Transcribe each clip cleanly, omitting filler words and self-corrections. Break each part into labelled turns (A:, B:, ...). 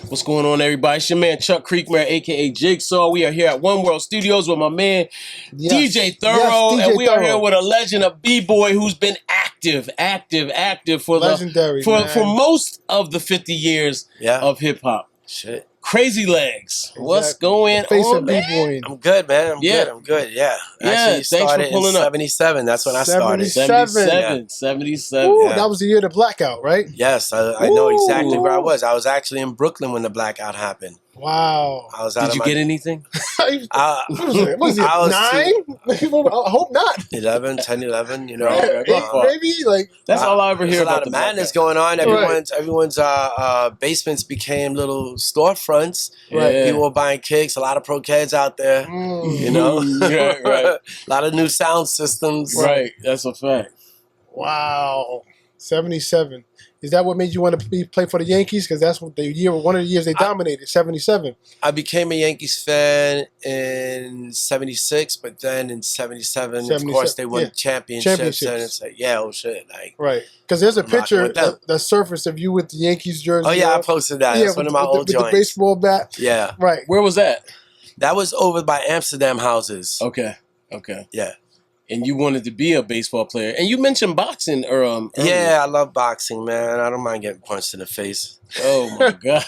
A: What's going on, everybody? It's your man Chuck Creekmur, aka Jigsaw. We are here at One World Studios with my man DJ Thoro,
B: DJ
A: and we
B: Thoro.
A: are here with a legend, a b-boy who's been active for
B: legendary
A: for most of the 50 years of hip hop.
C: Shit.
A: Crazy Legs. Exactly. What's going on, man?
C: I'm good, man. I'm good. Yeah. Actually,
A: thanks for pulling
C: in
A: up.
C: 77. That's when I started.
A: 77.
B: Ooh, that was the year of the blackout, right?
C: Yes, I know exactly where I was. I was actually in Brooklyn when the blackout happened.
B: Wow.
C: I was out
A: Did you get anything?
B: What was it? 9? I hope not.
C: 11, 10, 11, you know.
B: Maybe like
A: that's all I ever hear about.
C: A lot of madness going on. Everyone's basements became little storefronts.
B: Right.
C: People were buying kicks. A lot of pro kids out there. You know.
A: Right.
C: A lot of new sound systems.
A: Right. That's a fact.
B: Wow. 77. Is that what made you want to play for the Yankees? Because that's what one of the years they dominated, 77.
C: I became a Yankees fan in 76, but then in 77, of course, they won championships. And it's like, oh shit. Like,
B: right. Because there's a picture that surfaced of you with the Yankees jersey.
C: Oh, yeah, I posted that. That's one of my old joints.
B: With the baseball bat.
C: Yeah.
B: Right.
A: Where was that?
C: That was over by Amsterdam houses.
A: Okay.
C: Yeah.
A: And you wanted to be a baseball player. And you mentioned boxing earlier.
C: Yeah, I love boxing, man. I don't mind getting punched in the face.
A: Oh, my God.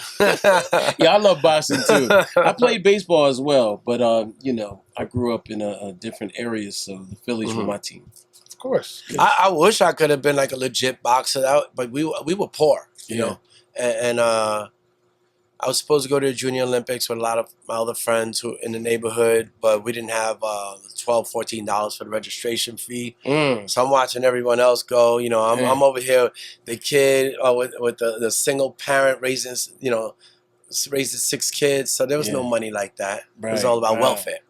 A: Yeah, I love boxing, too. I played baseball as well. But, you know, I grew up in a different areas, so the Phillies were my team.
B: Of course.
C: I wish I could have been like a legit boxer, but we were poor, you know. And I was supposed to go to the Junior Olympics with a lot of my other friends who in the neighborhood, but we didn't have $12, $14 for the registration fee. So I'm watching everyone else go. You know, I'm over here, the kid with the single parent raising 6 kids. So there was no money like that. It was all about welfare.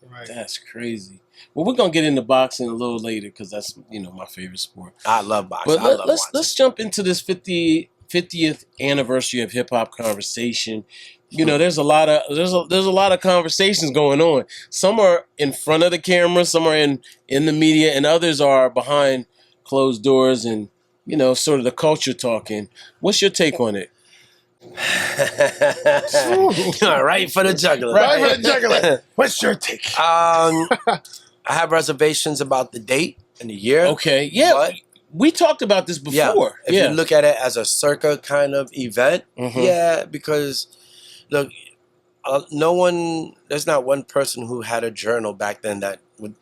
B: Right.
A: That's crazy. Well, we're gonna get into boxing a little later because that's my favorite sport.
C: I love boxing.
A: But let's jump into this 50th anniversary of hip hop conversation. You know, there's a lot of conversations going on. Some are in front of the camera, some are in the media, and others are behind closed doors and, you know, sort of the culture talking. What's your take on it?
C: Right for the juggler.
B: Right for the juggler. What's your take?
C: I have reservations about the date and the year.
A: Okay, yeah.
C: But
A: we talked about this before.
C: If you look at it as a circa kind of event, because look, there's not one person who had a journal back then that would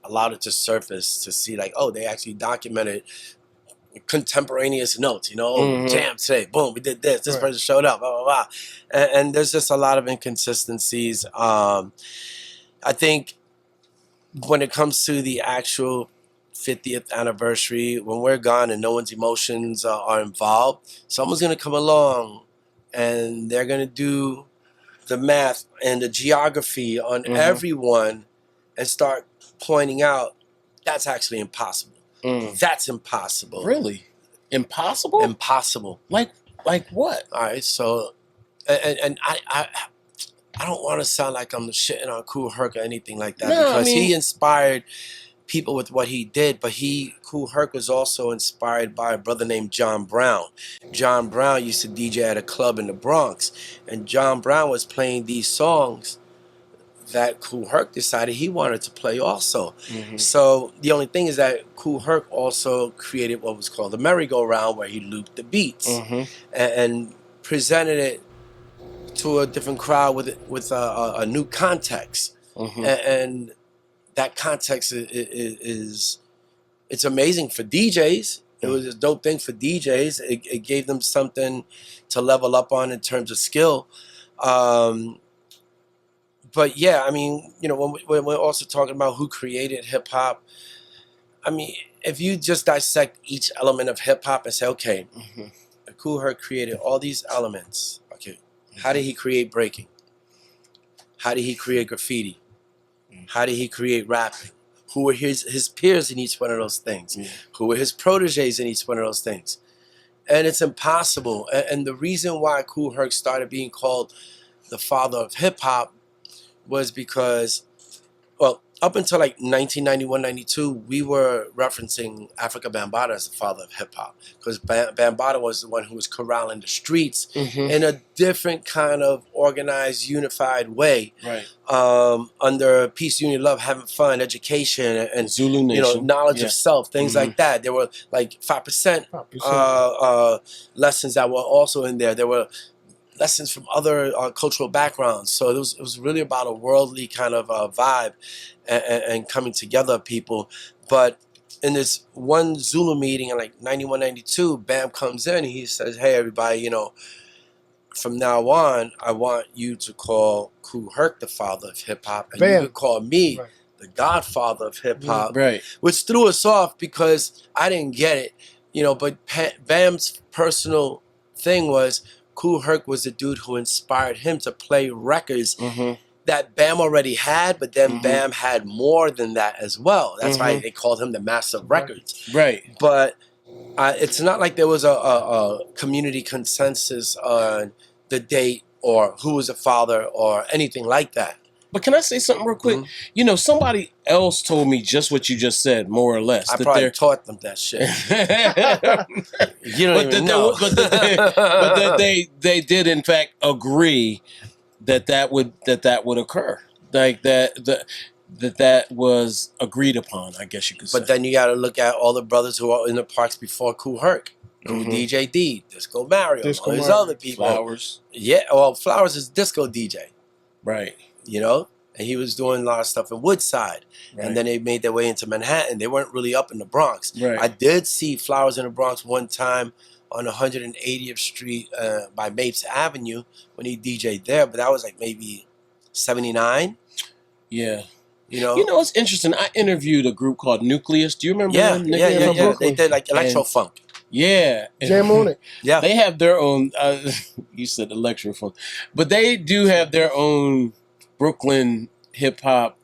C: allow it to surface to see like, oh, they actually documented contemporaneous notes, you know, jam today, boom, we did this person showed up, blah, blah, blah. And there's just a lot of inconsistencies. I think when it comes to the actual 50th anniversary, when we're gone and no one's emotions are involved, someone's going to come along and they're going to do the math and the geography on everyone and start pointing out that's actually impossible. That's impossible.
A: Really? Impossible?
C: Impossible.
A: Like what?
C: All right, so and I don't want to sound like I'm shitting on Kool Herc or anything like that, because he inspired people with what he did, but Kool Herc was also inspired by a brother named John Brown. John Brown used to DJ at a club in the Bronx, and John Brown was playing these songs that Kool Herc decided he wanted to play also. So the only thing is that Kool Herc also created what was called the merry-go-round, where he looped the beats and presented it to a different crowd with a new context, and that context is it's amazing for DJs. It was a dope thing for DJs. It gave them something to level up on in terms of skill. But yeah, I mean, you know, when we're also talking about who created hip hop, I mean, if you just dissect each element of hip hop and say, okay, Kool Herc created all these elements. Okay, how did he create breaking? How did he create graffiti? How did he create rapping? Who were his peers in each one of those things? Who were his proteges in each one of those things? And it's impossible. And the reason why Kool Herc started being called the father of hip hop was because, well, up until like 1991, 92, we were referencing Africa Bambaataa as the father of hip hop, because Bambaataa was the one who was corralling the streets in a different kind of organized, unified way.
A: Right.
C: Under peace, unity, love, having fun, education, and
A: Zulu Nation.
C: You know, knowledge of self, things like that. There were like 5% lessons that were also in there. There were lessons from other cultural backgrounds. So it was really about a worldly kind of vibe and coming together of people. But in this one Zulu meeting in like 91, 92, Bam comes in and he says, hey, everybody, you know, from now on, I want you to call Kool Herc the father of hip hop, and you can call me the godfather of hip hop.
A: Right.
C: Which threw us off because I didn't get it, you know, but Bam's personal thing was Kool Herc was the dude who inspired him to play records that Bam already had, but then Bam had more than that as well. That's why they called him the master of records.
A: Right.
C: But it's not like there was a community consensus on the date or who was the father or anything like that.
A: But can I say something real quick? You know, somebody else told me just what you just said, more or less.
C: I probably taught them that shit. You don't even know.
A: But that they did in fact agree that would occur, like that was agreed upon, I guess you could say.
C: But then you got to look at all the brothers who are in the parks before Kool Herc. DJ D, Disco Mario, all these other people.
A: Flowers.
C: Yeah, well, Flowers is disco DJ.
A: Right.
C: You know? And he was doing a lot of stuff in Woodside. Right. And then they made their way into Manhattan. They weren't really up in the Bronx.
A: Right.
C: I did see Flowers in the Bronx one time on 180th Street by Mapes Avenue when he DJ'd there, but that was like maybe 79.
A: Yeah.
C: You know,
A: it's interesting. I interviewed a group called Nucleus. Do you remember them?
C: Yeah. They did like electro funk.
A: Yeah.
B: Jam on it.
C: Yeah.
A: They have their own, you said electro funk, but they do have their own Brooklyn hip hop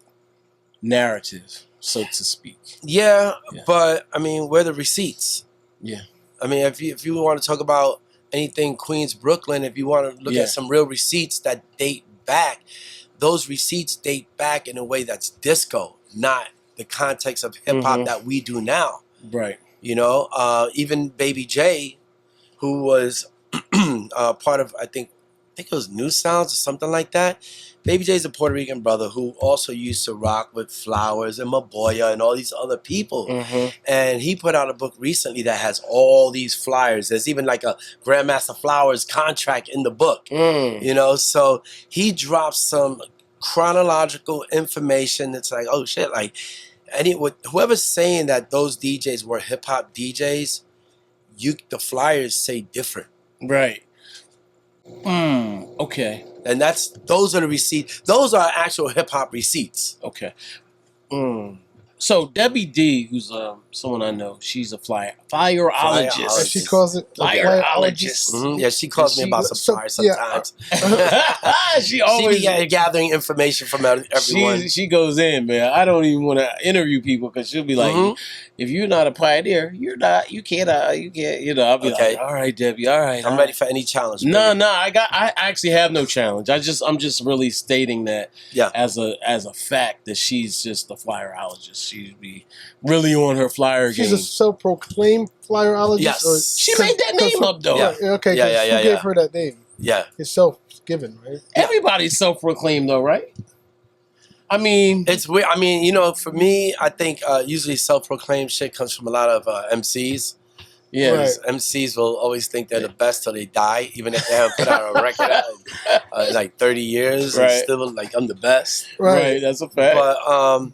A: narrative, so to speak.
C: Yeah, but I mean, where are the receipts?
A: Yeah.
C: I mean, if you want to talk about anything Queens, Brooklyn, if you want to look at some real receipts that date back, those receipts date back in a way that's disco, not the context of hip hop that we do now.
A: Right.
C: You know, even Baby J, who was part of, I think it was New Sounds or something like that. Baby J's a Puerto Rican brother who also used to rock with Flowers and Maboya and all these other people. And he put out a book recently that has all these flyers. There's even like a Grandmaster Flowers contract in the book. You know, so he drops some chronological information that's like, oh shit, like whoever's saying that those DJs were hip hop DJs, the flyers say different.
A: Right. Okay.
C: And those are the receipts. Those are actual hip hop receipts.
A: Okay. So Debbie D, who's someone I know, she's a flyerologist.
B: She calls it
A: flyerologist.
C: Yeah, she calls me about some flyers sometimes.
A: She always
C: be gathering information from everyone.
A: She goes in, man. I don't even want to interview people because she'll be like, if you're not a pioneer, you can't, I'll be like, all right, Debbie, all right.
C: I'm ready for any challenge.
A: No, I actually have no challenge. I'm just really stating that as a fact that she's just a flyerologist. She'd be really on her flyer game.
B: She's a self-proclaimed flyerologist?
C: Yes.
B: Or
A: she made that name up, though.
B: Who gave her that name?
C: Yeah.
B: It's self-given, right?
A: Everybody's self-proclaimed, though, right? I mean...
C: It's weird. I mean, for me, I think usually self-proclaimed shit comes from a lot of MCs. Yeah, right. MCs will always think they're the best till they die, even if they haven't put out a record in like 30 years. Right. And still like, I'm the best.
A: Right, that's a fact.
C: But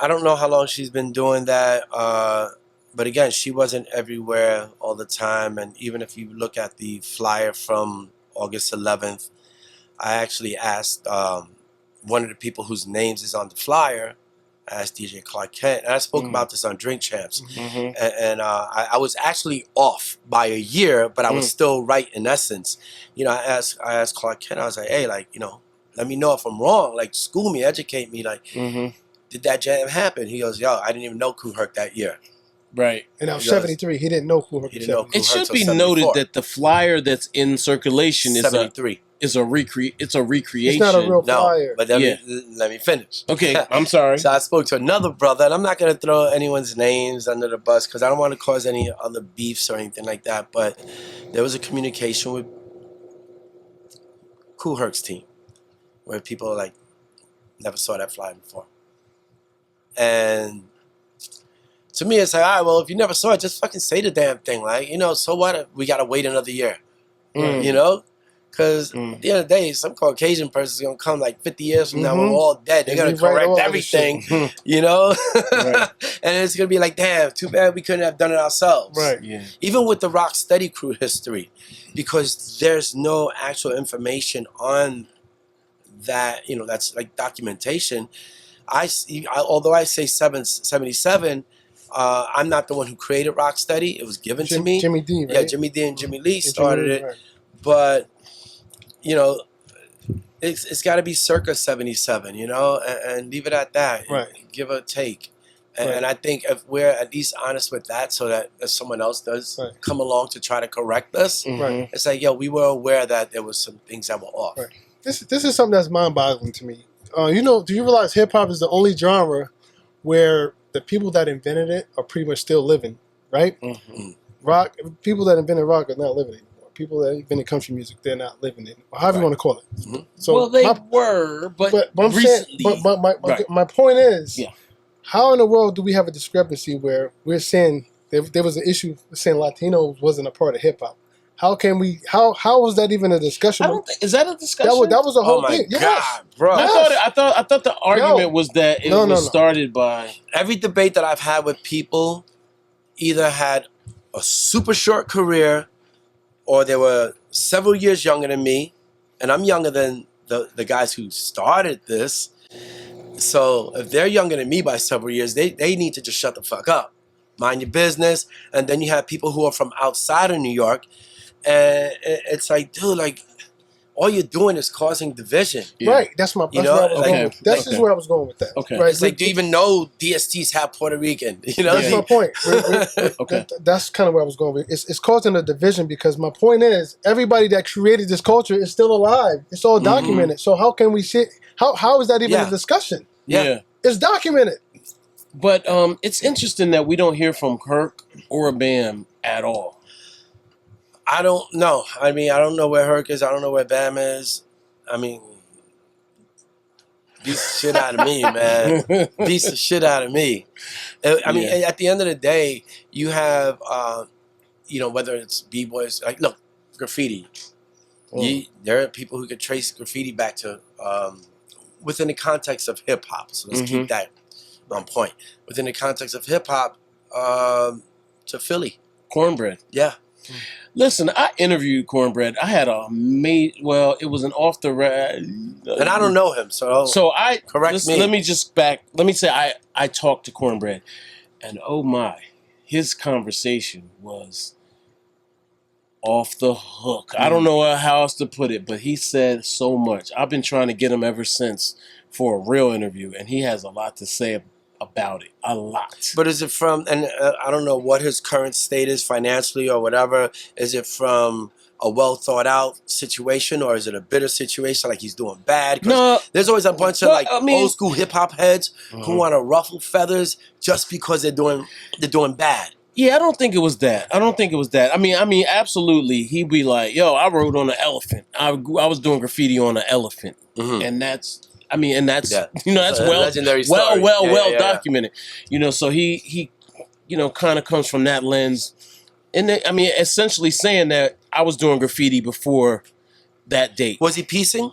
C: I don't know how long she's been doing that. But again, she wasn't everywhere all the time. And even if you look at the flyer from August 11th, I actually asked one of the people whose names is on the flyer, I asked DJ Clark Kent, and I spoke about this on Drink Champs. And I was actually off by a year, but I was still right in essence. You know, I asked Clark Kent, I was like, hey, like, let me know if I'm wrong. Like, school me, educate me. Like, did that jam happen? He goes, yo, I didn't even know Kool Herc that year.
A: Right.
B: And that was 73. He didn't know Kool Herc.
A: It should be noted that the flyer that's in circulation is
C: 73.
A: it's a recreation.
B: It's not a real flyer.
C: No, but let me finish.
A: Okay, I'm sorry.
C: So I spoke to another brother, and I'm not going to throw anyone's names under the bus because I don't want to cause any other beefs or anything like that. But there was a communication with Kool Herc's team where people like never saw that flyer before. And to me, it's like, all right, well, if you never saw it, just fucking say the damn thing. Like, you know, so what? We got to wait another year. You know? Because at the end of the day, some Caucasian person's going to come like 50 years from now when we're all dead. They're going to correct everything, you know? And it's going to be like, damn, too bad we couldn't have done it ourselves.
B: Right.
A: Yeah.
C: Even with the Rocksteady crew history, because there's no actual information on that, you know, that's like documentation. Although I say 77, I'm not the one who created Rocksteady. It was given to me.
B: Jimmy D, right?
C: Yeah, Jimmy D and Jimmy Lee started it. Right. But, you know, it's got to be circa 77, you know, and leave it at that.
B: Right.
C: Give or take. And I think if we're at least honest with that so that if someone else does come along to try to correct us, it's like, yo, we were aware that there was some things that were off.
B: Right. This is something that's mind-boggling to me. You know, do you realize hip-hop is the only genre where the people that invented it are pretty much still living, right? Rock, people that invented rock are not living anymore. People that invented country music, they're not living it. However you want to call it. So
A: well, they were, but
B: I'm
A: recently.
B: saying, but my point is, how in the world do we have a discrepancy where we're saying there was an issue saying Latinos wasn't a part of hip-hop? How can we? How was that even a discussion?
A: Is that a discussion?
B: That was a whole thing.
C: Oh my God, bro!
A: I thought the argument was that it was started by
C: every debate that I've had with people, either had a super short career, or they were several years younger than me, and I'm younger than the guys who started this. So if they're younger than me by several years, they need to just shut the fuck up, mind your business. And then you have people who are from outside of New York. And it's like, dude, like, all you're doing is causing division.
B: Right. That's where I was going with. That's just where I was going with that.
A: Okay.
B: Right.
C: It's like, do you even know DSTs have Puerto Rican? You know?
B: That's my point. That's kind of where I was going with. It's causing a division because my point is, everybody that created this culture is still alive. It's all documented. So how can we sit? How is that even a discussion?
A: Yeah.
B: It's documented.
A: But it's interesting that we don't hear from Kirk or Bam at all.
C: I don't know. I mean, I don't know where Herc is. I don't know where Bam is. I mean, beat the shit out of me, man. Beats the shit out of me. I mean, at the end of the day, you have, you know, whether it's B-boys, like, look, graffiti. There are people who could trace graffiti back to, within the context of hip-hop. So let's keep that on point. Within the context of hip-hop, to Philly.
A: Cornbread.
C: Yeah.
A: Listen, I interviewed Cornbread. I had it was an off the and
C: I don't know him, so correct me.
A: Let me say I talked to Cornbread, and oh my, his conversation was off the hook. I don't know how else to put it, but he said so much. I've been trying to get him ever since for a real interview, and he has a lot to say about it. A lot.
C: But is it from, and I don't know what his current state is financially or whatever, is it from a well thought out situation or is it a bitter situation like he's doing bad?
A: No.
C: There's always a bunch of old school hip hop heads who want to ruffle feathers just because they're doing bad.
A: Yeah, I don't think it was that. I mean, absolutely. He'd be like, yo, I wrote on an elephant. I was doing graffiti on an elephant. And that's you know, that's well documented. You know, so he you know, kind of comes from that lens. And essentially saying that I was doing graffiti before that date.
C: Was he piecing?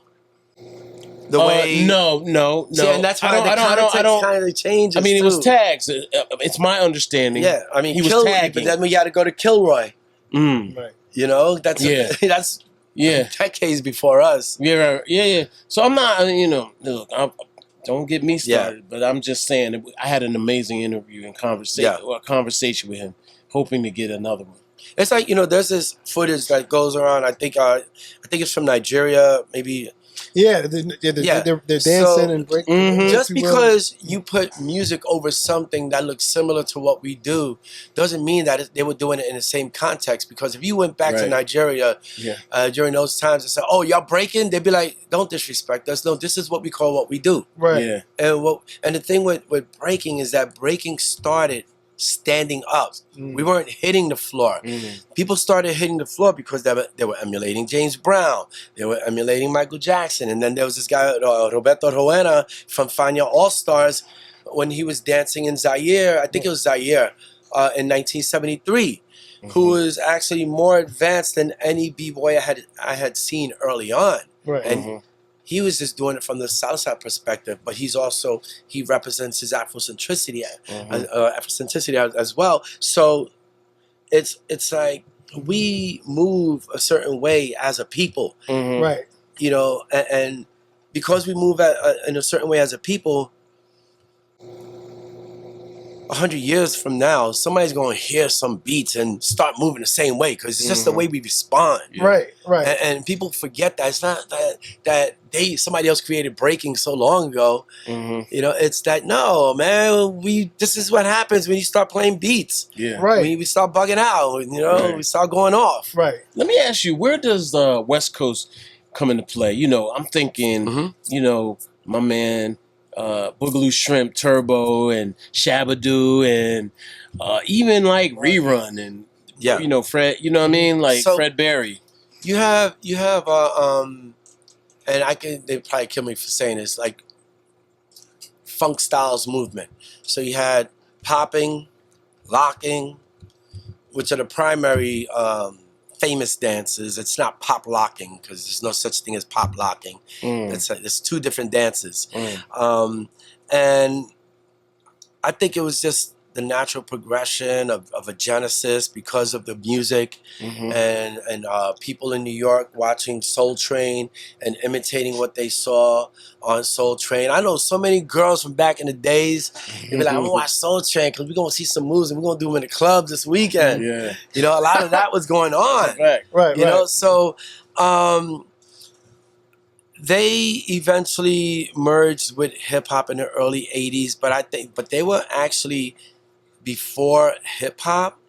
C: The way
A: no.
C: See, and that's why I don't kind of changes.
A: I mean, it was tags. It's my understanding.
C: Yeah, I mean,
A: he was tagging.
C: But then we got to go to Kilroy.
B: Right.
C: You know, that's decades before us.
A: Yeah. So I'm not, you know, look, don't get me started, but I'm just saying I had an amazing interview and conversation with him, hoping to get another one.
C: It's like, you know, there's this footage that goes around. I think it's from Nigeria, maybe
B: Yeah, they're dancing and breaking.
C: Just because you put music over something that looks similar to what we do doesn't mean that they were doing it in the same context. Because if you went back to Nigeria during those times and said, "Oh, y'all breaking," they'd be like, "Don't disrespect us. No, this is what we call what we do."
B: Right.
A: Yeah.
C: And the thing with breaking is that breaking started standing up. We weren't hitting the floor. People started hitting the floor because they were emulating James Brown. They were emulating Michael Jackson. And then there was this guy, Roberto Roena from Fania All-Stars, when he was dancing in Zaire, I think it was Zaire, in 1973, who was actually more advanced than any b-boy I had seen early on.
B: Right.
C: And he was just doing it from the Southside perspective, but he represents his Afrocentricity, as well. So it's like we move a certain way as a people,
B: right?
C: You know, and because we move in a certain way as a people, 100 years from now, somebody's going to hear some beats and start moving the same way because it's just the way we respond.
B: Right.
C: And people forget that it's not that somebody else created breaking so long ago. You know, it's that no, man. This is what happens when you start playing beats.
A: Yeah.
B: Right.
C: When we start bugging out, you know, we start going off.
B: Right.
A: Let me ask you, where does the West Coast come into play? You know, I'm thinking, you know, my man. Boogaloo Shrimp, Turbo, and Shabadoo, and even like Rerun, and you know Fred. You know what I mean? Like Fred Berry.
C: You have, and they probably kill me for saying this, like funk styles movement. So you had popping, locking, which are the primary famous dances. It's not pop locking because there's no such thing as pop locking. It's two different dances. And I think it was just the natural progression of a genesis because of the music and people in New York watching Soul Train and imitating what they saw on Soul Train. I know so many girls from back in the days, they'd be like, I'm gonna watch Soul Train because we're gonna see some moves and we're gonna do them in the clubs this weekend. You know, a lot of that was going on.
B: Right.
C: You know, so they eventually merged with hip hop in the early 80s, but they were actually before hip hop.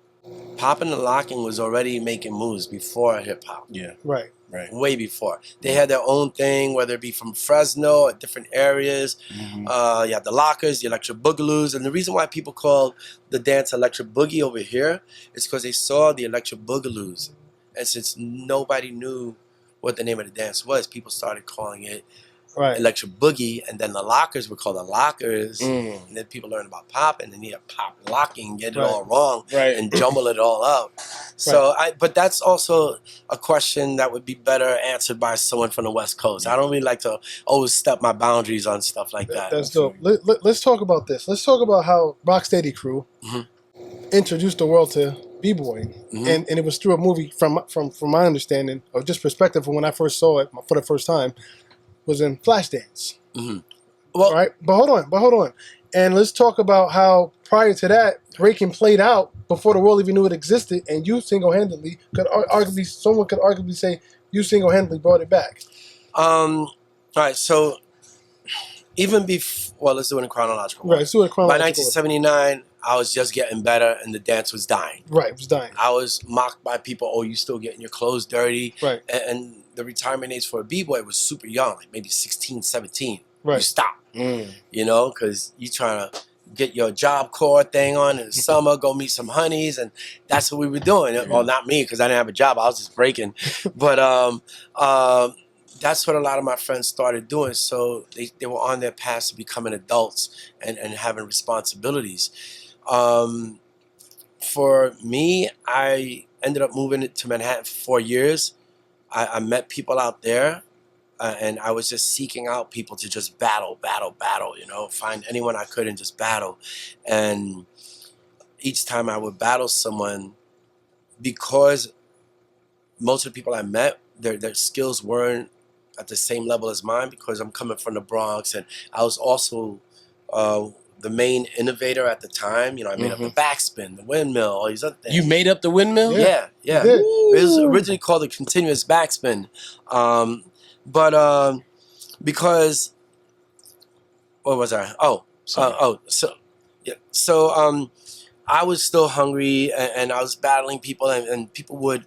C: Popping and locking was already making moves before hip hop.
A: Yeah.
B: Right.
C: Way before. They had their own thing, whether it be from Fresno or different areas. You have the lockers, the electric boogaloos. And the reason why people call the dance electric boogie over here is because they saw the electric boogaloos. And since nobody knew what the name of the dance was, people started calling it electric boogie, and then the lockers were called the lockers, and then people learned about pop, and then you have pop locking, get it all wrong, and jumble it all up. So, but that's also a question that would be better answered by someone from the West Coast. I don't really like to always step my boundaries on stuff like that.
B: That's dope. Let's talk about this. Let's talk about how Rocksteady Crew introduced the world to b-boying, and it was through a movie. From my understanding, or just perspective from when I first saw it for the first time, was in Flashdance. Well, right, but hold on, and let's talk about how prior to that, breaking played out before the world even knew it existed, and you single-handedly someone could arguably say you single-handedly brought it back.
C: All right, so even before, let's do it in chronological.
B: Right, let's do it in chronological.
C: By 1979, I was just getting better, and the dance was dying.
B: Right, it was dying.
C: I was mocked by people. Oh, you still getting your clothes dirty?
B: Right,
C: and the retirement age for a b-boy was super young, like maybe 16, 17.
B: Right.
C: You stop, you know, because you trying to get your Job Corps thing on in the summer, go meet some honeys, and that's what we were doing. Well, not me, because I didn't have a job. I was just breaking. But that's what a lot of my friends started doing. So they were on their path to becoming adults and having responsibilities. For me, I ended up moving to Manhattan for 4 years. I met people out there, and I was just seeking out people to just battle, you know, find anyone I could and just battle. And each time I would battle someone, because most of the people I met, their skills weren't at the same level as mine, because I'm coming from the Bronx, and I was also the main innovator at the time. You know, I made up the backspin, the windmill, all these other things.
A: You made up the windmill?
C: Yeah. It was originally called the continuous backspin. But Because what was I? So I was still hungry, and I was battling people, and people would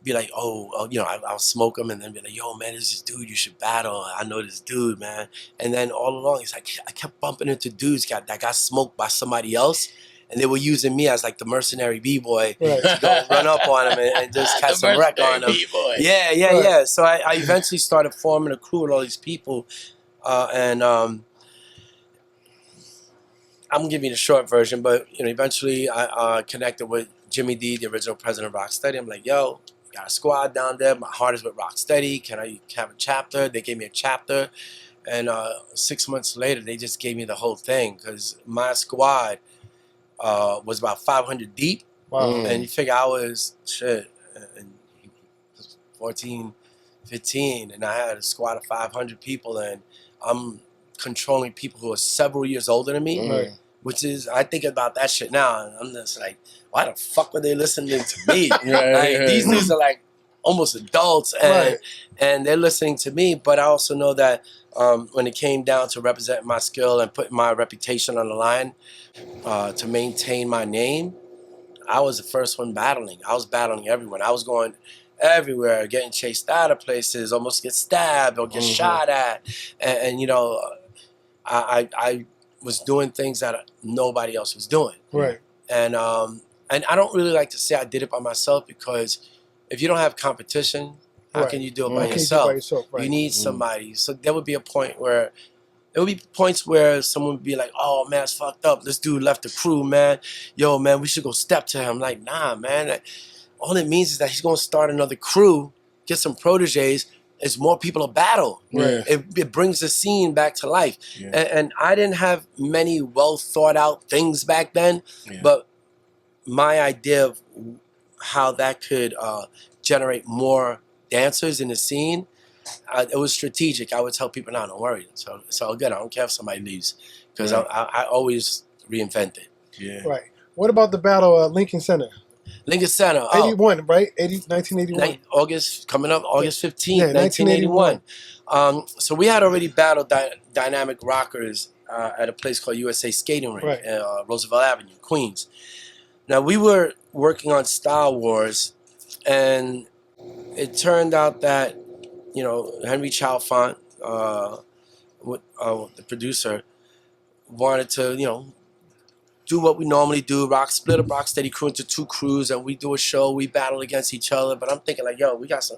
C: be like, I'll smoke them, and then be like, yo, man, there's this dude you should battle. I know this dude, man. And then all along, it's like I kept bumping into dudes that got smoked by somebody else, and they were using me as like the mercenary b-boy to go run up on them and just catch some wreck on them.
A: B-boy.
C: Yeah. So I eventually started forming a crew with all these people, and I'm gonna give you the short version, but eventually I connected with Jimmy D, the original president of Rocksteady. I'm like, yo, got a squad down there. My heart is with Rocksteady. Can I have a chapter? They gave me a chapter, and 6 months later, they just gave me the whole thing because my squad was about 500 deep.
B: Wow.
C: And you figure I was 14, 15, and I had a squad of 500 people, and I'm controlling people who are several years older than me.
B: Right.
C: Which is, I think about that shit now, and I'm just like, why the fuck were they listening to me? These dudes are like almost adults, and they're listening to me. But I also know that when it came down to representing my skill and putting my reputation on the line to maintain my name, I was the first one battling. I was battling everyone. I was going everywhere, getting chased out of places, almost get stabbed or get shot at, and I was doing things that nobody else was doing.
B: Right.
C: And I don't really like to say I did it by myself, because if you don't have competition, how can you do it by yourself? You need somebody. So there would be a point where someone would be like, oh man, it's fucked up. This dude left the crew, man. Yo, man, we should go step to him. Like, nah, man. All it means is that he's gonna start another crew, get some proteges. It's more people to battle.
B: Right.
C: It brings the scene back to life. Yeah. And I didn't have many well thought out things back then, but my idea of how that could generate more dancers in the scene, it was strategic. I would tell people, no, don't worry. So it's all good. I don't care if somebody leaves, because I always reinvent it.
B: Yeah. Right. What about the battle at Lincoln Center?
C: Lincoln Center.
B: 81, right? 1981.
C: August 15th, 1981. So we had already battled Dynamic Rockers at a place called USA Skating Rink, Roosevelt Avenue, Queens. Now, we were working on Style Wars, and it turned out that, Henry Chalfant, the producer, wanted to, do what we normally do, split up Rocksteady crew into two crews, and we do a show, we battle against each other. But I'm thinking like, yo, we got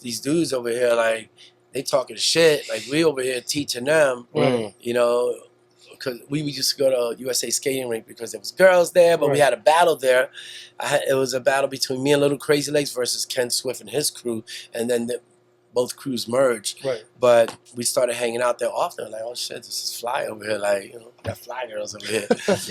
C: these dudes over here, like, they talking shit, like we over here teaching them, because we would just go to USA Skating Rink because there was girls there, but we had a battle there. It was a battle between me and Little Crazy Legs versus Ken Swift and his crew, and then both crews merged. Right. But we started hanging out there often. Like, oh shit, this is fly over here. Like, we got fly girls over here.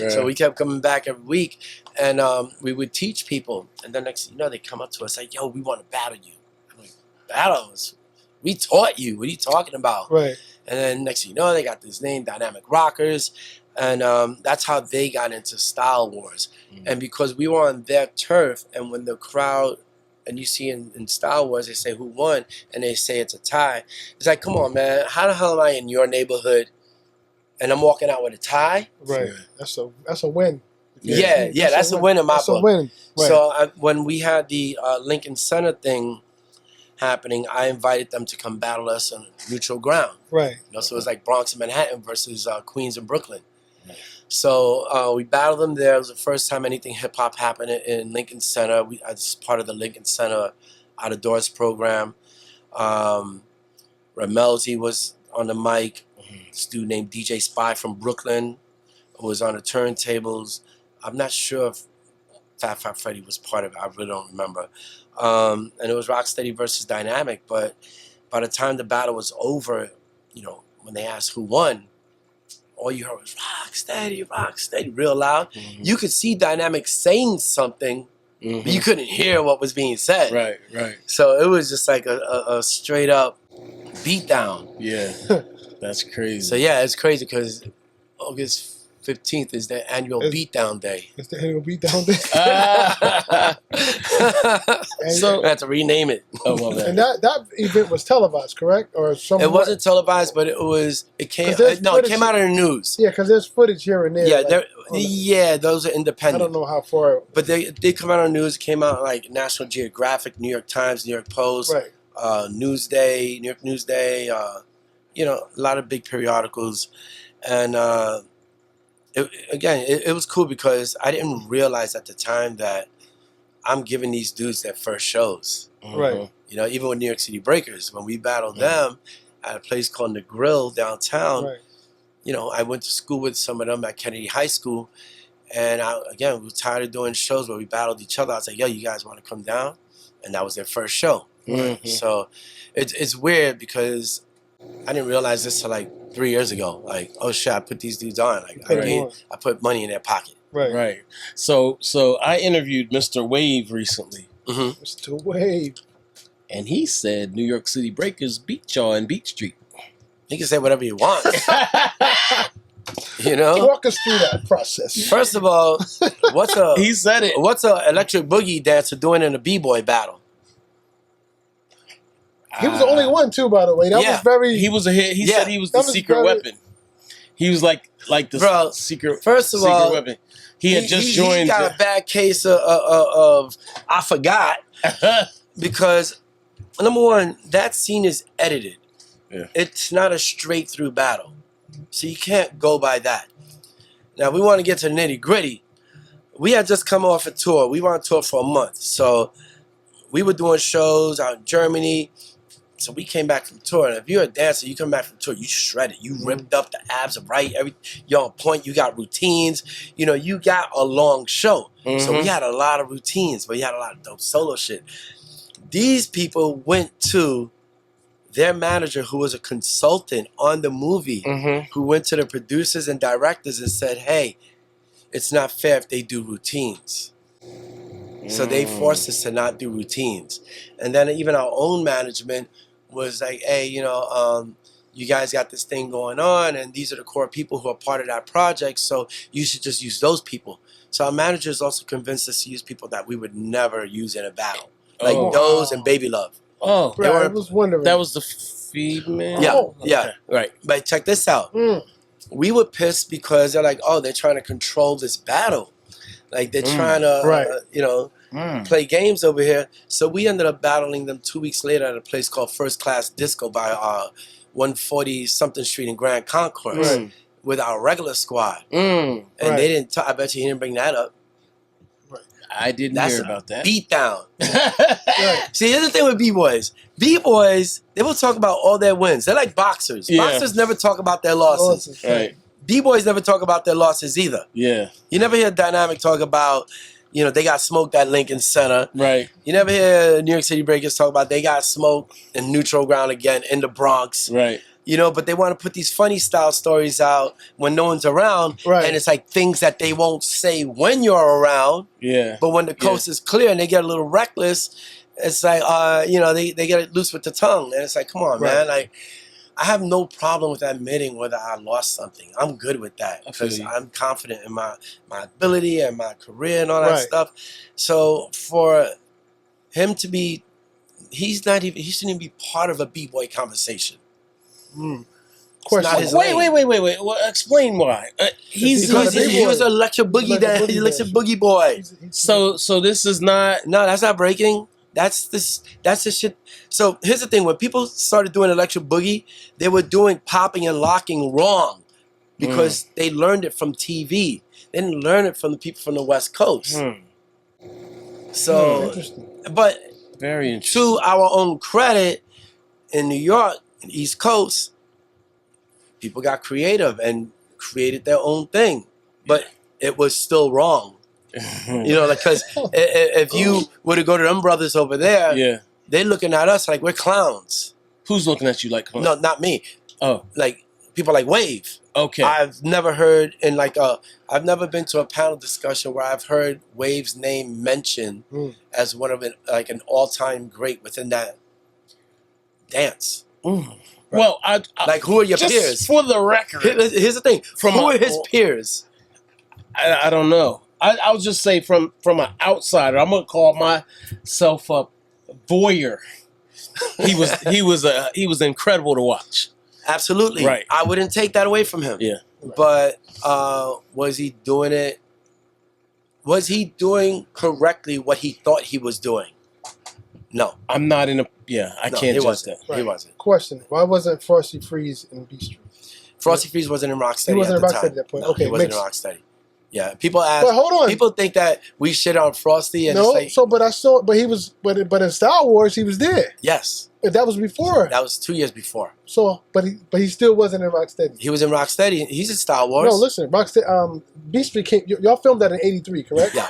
C: So we kept coming back every week, and we would teach people. And then next thing you know, they come up to us like, yo, we want to battle you. I'm like, battle us? We taught you. What are you talking about? Right. And then next thing you know, they got this name, Dynamic Rockers. And that's how they got into Style Wars. And because we were on their turf, and when the crowd, and you see in Style Wars, they say who won, and they say it's a tie. It's like, come on, man. How the hell am I in your neighborhood, and I'm walking out with a tie?
B: Right. That's a win.
C: Yeah, that's a win in my book.
B: That's a win. Right.
C: So when we had the Lincoln Center thing happening, I invited them to come battle us on neutral ground. Right. So it was like Bronx and Manhattan versus Queens and Brooklyn. So we battled them there. It was the first time anything hip-hop happened in Lincoln Center. I was part of the Lincoln Center Out of Doors program. Ramelzi was on the mic. This dude named DJ Spy from Brooklyn was on the turntables. I'm not sure if Fat Freddy was part of it. I really don't remember. And it was Rocksteady versus Dynamic. But by the time the battle was over, when they asked who won, all you heard was Rocksteady, real loud. You could see Dynamic saying something, but you couldn't hear what was being said. Right. So it was just like a straight up beatdown.
A: Yeah, that's crazy.
C: So yeah, it's crazy because August 15th is their annual beatdown day.
B: It's the annual beatdown day.
C: So I have to rename it.
A: Oh, well,
B: and that event was televised, correct? Or something?
C: It wasn't televised, but it came out of the news.
B: Yeah, because there's footage here and there.
C: Yeah, those are independent.
B: I don't know how far.
C: But they come out on the news. Came out like National Geographic, New York Times, New York Post,
B: Right.
C: Newsday, New York Newsday. You know, a lot of big periodicals, and it was cool because I didn't realize at the time that I'm giving these dudes their first shows.
B: Right.
C: You know, even with New York City Breakers, when we battled them at a place called The Grill downtown, you know, I went to school with some of them at Kennedy High School. And we were tired of doing shows where we battled each other. I was like, yo, you guys want to come down? And that was their first show. So it's weird because I didn't realize this till like 3 years ago. Like, oh shit, I put these dudes on. Like, I put money in their pocket.
B: Right.
A: So I interviewed Mr. Wave recently.
B: Mr. Wave.
A: And he said New York City Breakers beat y'all in Beat Street.
C: He can say whatever he wants. You know?
B: Walk us through that process.
C: First of all,
A: he said it.
C: What's a electric boogie dancer doing in a b-boy battle?
B: He was the only one too, by the way. That was very.
A: He was a hit. He said he was the secret weapon. He was like the secret.
C: First of all,
A: weapon. He had just joined.
C: He got a bad case of I forgot because number one, that scene is edited.
A: Yeah.
C: It's not a straight through battle, so you can't go by that. Now we want to get to the nitty gritty. We had just come off a tour. We were on tour for a month, so we were doing shows out in Germany. So we came back from tour, and if you're a dancer, you come back from tour, you shredded. You ripped up the abs right, you're on point. You got routines. You know, you got a long show. So we had a lot of routines, but we had a lot of dope solo shit. These people went to their manager, who was a consultant on the movie, who went to the producers and directors and said, hey, it's not fair if they do routines. So they forced us to not do routines. And then even our own management was like, hey, you know, you guys got this thing going on, and these are the core people who are part of that project, so you should just use those people. So our managers also convinced us to use people that we would never use in a battle, like Doze and Baby Love.
B: Oh, I was wondering.
A: That was the female?
C: Yeah, right. But check this out. We were pissed because they're like, oh, they're trying to control this battle. Like, they're trying to, you know, play games over here. So we ended up battling them 2 weeks later at a place called First Class Disco by 140 something Street in Grand Concourse with our regular squad. And they didn't I bet you he didn't bring that up.
A: I didn't hear about that.
C: Beat down. See, here's the thing with B-boys. B-boys, they will talk about all their wins. They're like boxers. Boxers never talk about their losses.
A: Right.
C: B-boys never talk about their losses either.
A: Yeah.
C: You never hear Dynamic talk about, you know, they got smoked at Lincoln Center.
A: Right.
C: You never hear New York City Breakers talk about they got smoked in neutral ground again in the Bronx.
A: Right.
C: You know, but they want to put these funny style stories out when no one's around. Right. And it's like things that they won't say when you're around. Yeah. But when the coast is clear and they get a little reckless, it's like, you know, they get it loose with the tongue. And it's like, come on, man. Like, I have no problem with admitting whether I lost something. I'm good with that because I'm confident in my ability and my career and all that stuff. So for him to be, he shouldn't even be part of a B-boy conversation.
A: Question. Wait. Well, explain why. He was
C: an electric boogie electric boogie boy.
A: So this is not.
C: No, that's not breaking. That's the shit. So here's the thing: when people started doing electric boogie, they were doing popping and locking wrong because they learned it from TV. They didn't learn it from the people from the West Coast. So, but
A: very interesting.
C: To our own credit, in New York, and East Coast, people got creative and created their own thing, but it was still wrong. You know, like, because if you were to go to them brothers over there, they're looking at us like we're clowns.
A: Who's looking at you like clowns?
C: No, not me. Oh, like people like Wave.
A: Okay.
C: I've never heard I've never been to a panel discussion where I've heard Wave's name mentioned as one of an all-time great within that dance. Right.
A: Well,
C: like, who are your
A: just
C: peers?
A: For the record,
C: here's the thing: who are his peers?
A: I don't know. I'll just say from an outsider, I'm gonna call myself a voyeur. He was incredible to watch.
C: Absolutely.
A: Right.
C: I wouldn't take that away from him.
A: Yeah.
C: But was he doing it? Was he doing correctly what he thought he was doing? No.
A: I'm not in a. Yeah, I can't
C: he
A: judge
C: wasn't.
A: that.
C: He wasn't.
B: Question: why wasn't Frosty Freeze in Beat Street?
C: Frosty Freeze wasn't in Rocksteady.
B: He wasn't
C: at
B: in
C: the
B: Rocksteady
C: time.
B: at that point.
C: No,
B: Okay,
C: he wasn't in Rocksteady. Yeah, people ask.
B: But hold on.
C: People think that we shit on Frosty, and
B: No,
C: it's like,
B: but he was, but in Star Wars he was there.
C: yes,
B: That was before.
C: that was 2 years before.
B: So, but he still wasn't in Rocksteady.
C: He was in Rocksteady. He's in Star Wars.
B: No, listen, Rocksteady. Beat Street came. Y'all filmed that in '83, correct?
C: Yeah.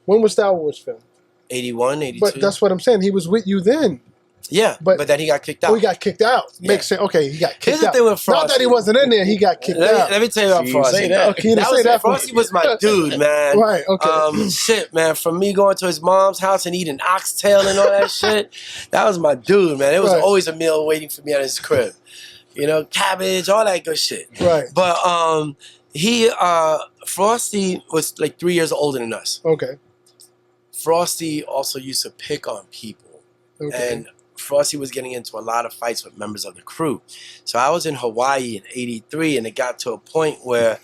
B: When was Star Wars filmed?
C: 81, 82.
B: But that's what I'm saying. He was with you then.
C: Yeah, but then he got kicked out.
B: Oh, he got kicked out.
C: Yeah.
B: Makes sense. Okay, he got kicked
C: Here's the
B: out.
C: thing with Frosty.
B: Not that he wasn't in there. He got kicked out.
C: Let me tell you about
A: See,
C: Frosty.
A: say that.
B: Okay, you didn't say
C: was
B: that.
C: Frosty was my dude, man.
B: Right. Okay.
C: Shit, man. From me going to his mom's house and eating oxtail and all that shit, that was my dude, man. There was
B: Right.
C: always a meal waiting for me at his crib. You know, cabbage, all that good shit.
B: Right.
C: But Frosty was like 3 years older than us.
B: Okay.
C: Frosty also used to pick on people.
B: Okay.
C: And Frosty was getting into a lot of fights with members of the crew. So I was in Hawaii in '83, and it got to a point where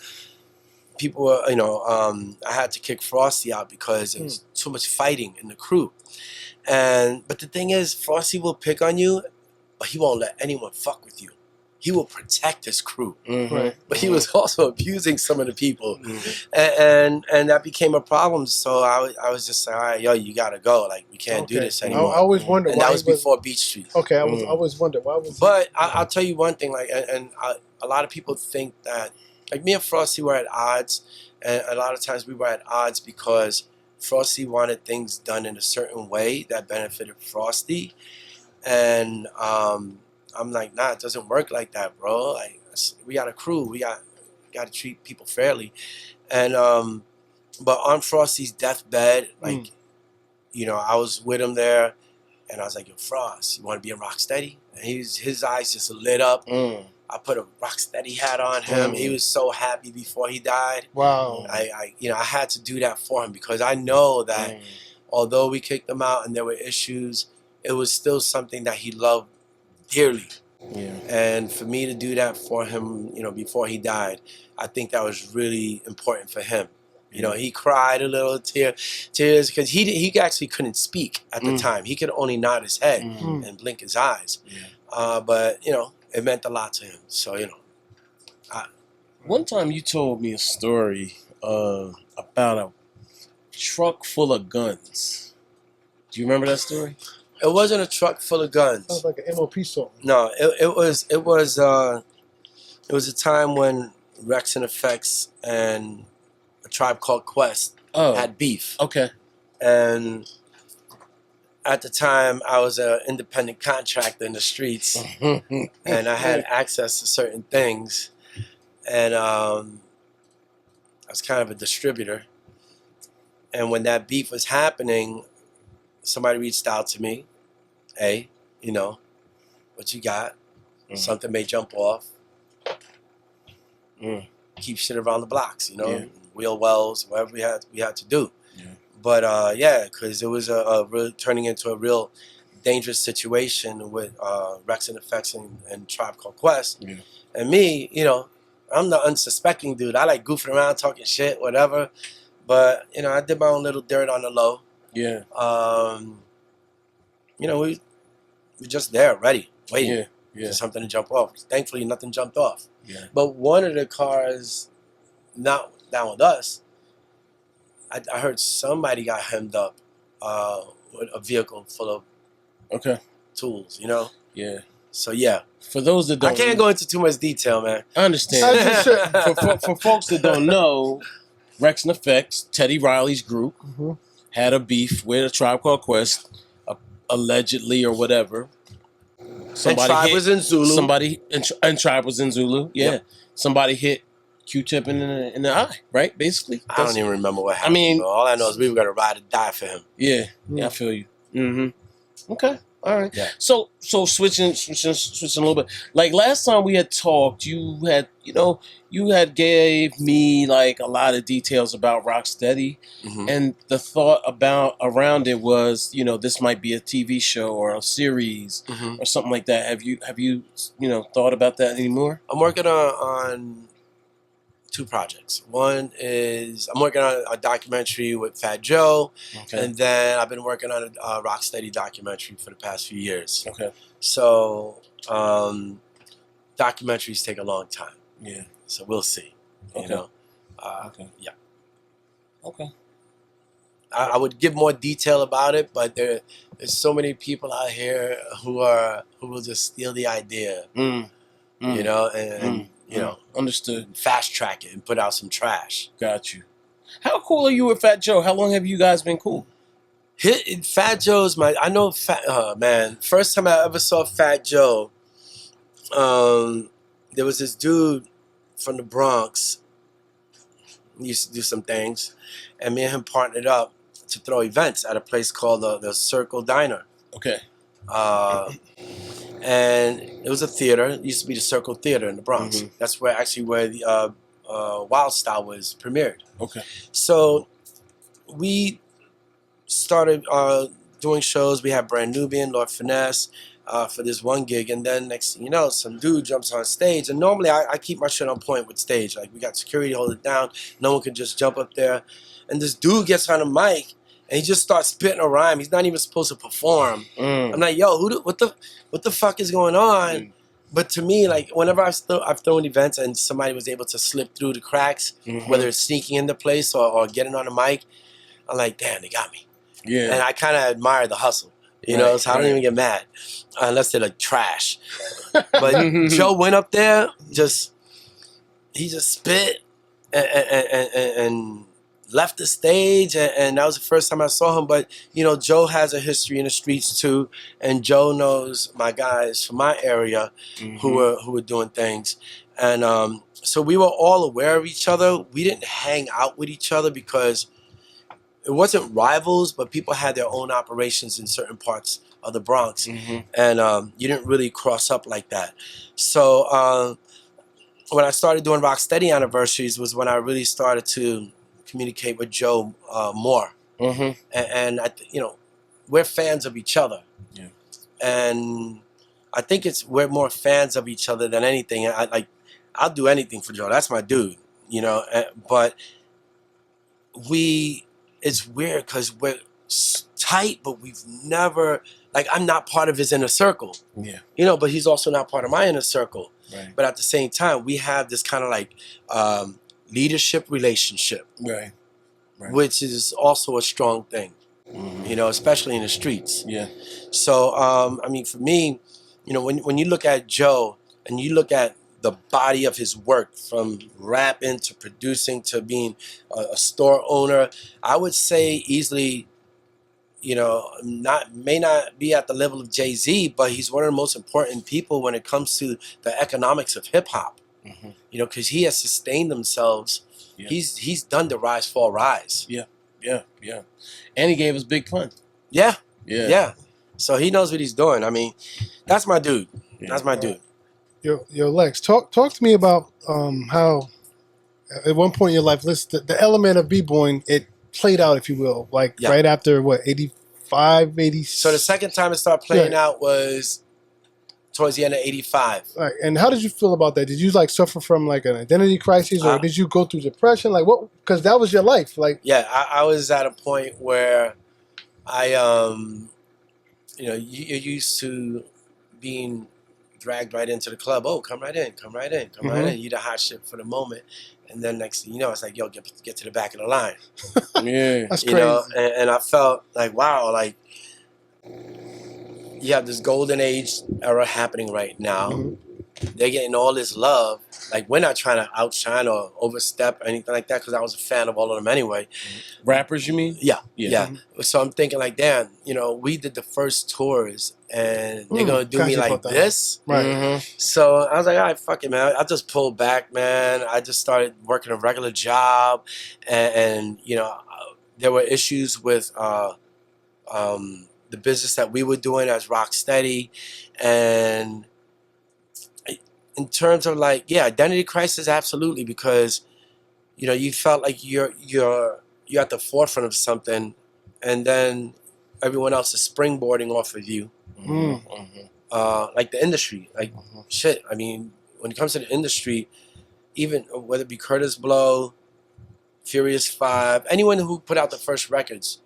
C: people were, I had to kick Frosty out because there was too much fighting in the crew. But the thing is, Frosty will pick on you, but he won't let anyone fuck with you. He will protect his crew.
A: Mm-hmm.
B: Right.
C: But he was also abusing some of the people. And that became a problem. So I was just like, all right, yo, you got to go. Like, we can't do this
B: I
C: anymore.
B: always wondered
C: And
B: why
C: that was
B: he
C: before Beach Street.
B: Okay, I always wondered why was.
C: But I'll tell you one thing, like, a lot of people think that, like, me and Frosty were at odds, and a lot of times we were at odds because Frosty wanted things done in a certain way that benefited Frosty, and I'm like, nah, it doesn't work like that, bro. Like, we got a crew, we got to treat people fairly, and but on Frosty's deathbed, like, I was with him there. And I was like, yo, Frost, you want to be in Rocksteady? And his eyes just lit up. I put a Rocksteady hat on him. He was so happy before he died.
B: Wow.
C: I had to do that for him because I know that although we kicked him out and there were issues, it was still something that he loved dearly.
A: Yeah.
C: And for me to do that for him, before he died, I think that was really important for him. He cried a little tears because he actually couldn't speak at the time. He could only nod his head and blink his eyes. Yeah. But, it meant a lot to him. So,
A: One time you told me a story about a truck full of guns. Do you remember that story?
C: It wasn't a truck full of guns.
B: Sounds like an MOP song.
C: No, it was a time when Rex and Effects and a Tribe Called Quest had beef.
A: Okay.
C: And at the time, I was an independent contractor in the streets, and I had access to certain things, and I was kind of a distributor. And when that beef was happening, somebody reached out to me. Hey, what you got? Something may jump off. Keep shit around the blocks, wheel wells, whatever we had to do. Yeah. But because it was a really turning into a real dangerous situation with Rex and Effects and Tribe Called Quest. Yeah. And me, I'm the unsuspecting dude. I like goofing around, talking shit, whatever. But I did my own little dirt on the low. Yeah. We just there, ready, waiting for something to jump off. Thankfully, nothing jumped off. Yeah. But one of the cars, not down with us, I heard somebody got hemmed up with a vehicle full of tools, Yeah. So, yeah.
A: For those that don't...
C: I can't go into too much detail, man.
A: I understand. for folks that don't know, Rex and Effects, Teddy Riley's group, had a beef with a Tribe Called Quest, allegedly or whatever. Somebody
C: Tribe was in Zulu.
A: And Tribe was in Zulu. Yeah. Yep. Somebody hit Q-Tip in the eye, right? Basically.
C: I don't even remember what happened. All I know is we were gonna ride or die for him.
A: Yeah. Yeah, I feel you. Mm-hmm. Okay. All right.
C: Yeah.
A: So switching a little bit. Like last time we had talked, you had gave me like a lot of details about Rocksteady, and the thought around it was, this might be a TV show or a series or something like that. Have you thought about that anymore?
C: I'm working on 2 projects. One is I'm working on a documentary with Fat Joe, and then I've been working on a Rocksteady documentary for the past few years.
A: Okay.
C: So documentaries take a long time.
A: Yeah.
C: So we'll see.
A: Okay.
C: You know. Yeah.
A: Okay.
C: I would give more detail about it, but there's so many people out here who will just steal the idea. You know, and
A: understood.
C: Fast track it and put out some trash.
A: Got you. How cool are you with Fat Joe? How long have you guys been cool?
C: Fat Joe's man. First time I ever saw Fat Joe, there was this dude from the Bronx. He used to do some things, and me and him partnered up to throw events at a place called the Circle Diner.
A: Okay.
C: And it was a theater. It used to be the Circle Theater in the Bronx. That's where the Wild Style was premiered. Okay. So we started doing shows. We had Brand Nubian, Lord Finesse for this one gig, and then next thing you know, some dude jumps on stage. And normally I keep my shit on point with stage. Like we got security hold it down. No one can just jump up there. And this dude gets on a mic and he just starts spitting a rhyme. He's not even supposed to perform. I'm like, yo, what the fuck is going on? But to me, like whenever I've thrown events and somebody was able to slip through the cracks, whether it's sneaking in the place or getting on the mic, I'm like, damn, they got me. Yeah. And I kind of admire the hustle, so I don't even get mad unless they're like trash. But Joe went up there, he just spit and left the stage, and that was the first time I saw him. But Joe has a history in the streets too, and Joe knows my guys from my area who were doing things, and so we were all aware of each other. We didn't hang out with each other because it wasn't rivals, but people had their own operations in certain parts of the Bronx, and you didn't really cross up like that. So when I started doing Rocksteady anniversaries was when I really started to communicate with Joe more, and we're fans of each other, and I think we're more fans of each other than anything. I'll do anything for Joe. That's my dude, but it's weird because we're tight, but we've never, I'm not part of his inner circle, but he's also not part of my inner circle. Right. But at the same time, we have this kind of leadership relationship, right. Which is also a strong thing, especially in the streets. Yeah. So, for me, when you look at Joe and you look at the body of his work, from rapping to producing to being a store owner, I would say easily, may not be at the level of Jay-Z, but he's one of the most important people when it comes to the economics of hip hop. Because he has sustained themselves. Yeah. He's done the rise, fall, rise. Yeah. And he gave us Big Pun. Yeah. So he knows what he's doing. That's my dude. That's my dude.
B: Yo, Lex, talk to me about how at one point in your life, the element of b-boying, it played out, if you will, right after 85, 80.
C: So the second time it started playing out was towards the end of 85.
B: Right. And how did you feel about that? Did you suffer from an identity crisis, or did you go through depression? What? Because that was your life.
C: I was at a point where I you're used to being dragged right into the club. Oh, come right in. Right in. You're the hot shit for the moment. And then next thing you know, it's like, yo, get to the back of the line.
B: Yeah. That's crazy.
C: And I felt like, wow, you have this golden age era happening right now. They're getting all this love. We're not trying to outshine or overstep or anything like that, because I was a fan of all of them anyway.
A: Rappers, you mean?
C: Yeah. So I'm thinking damn, we did the first tours and they're going to do me like this?
B: Right.
C: So I was like, all right, fuck it, man. I just pulled back, man. I just started working a regular job. And there were issues with the business that we were doing as Rocksteady, and in terms of like, yeah, identity crisis, absolutely, because you know, you felt like you're at the forefront of something, and then everyone else is springboarding off of you. Like the industry, like shit. I mean, when it comes to the industry, even whether it be Curtis Blow, Furious 5, anyone who put out the first records,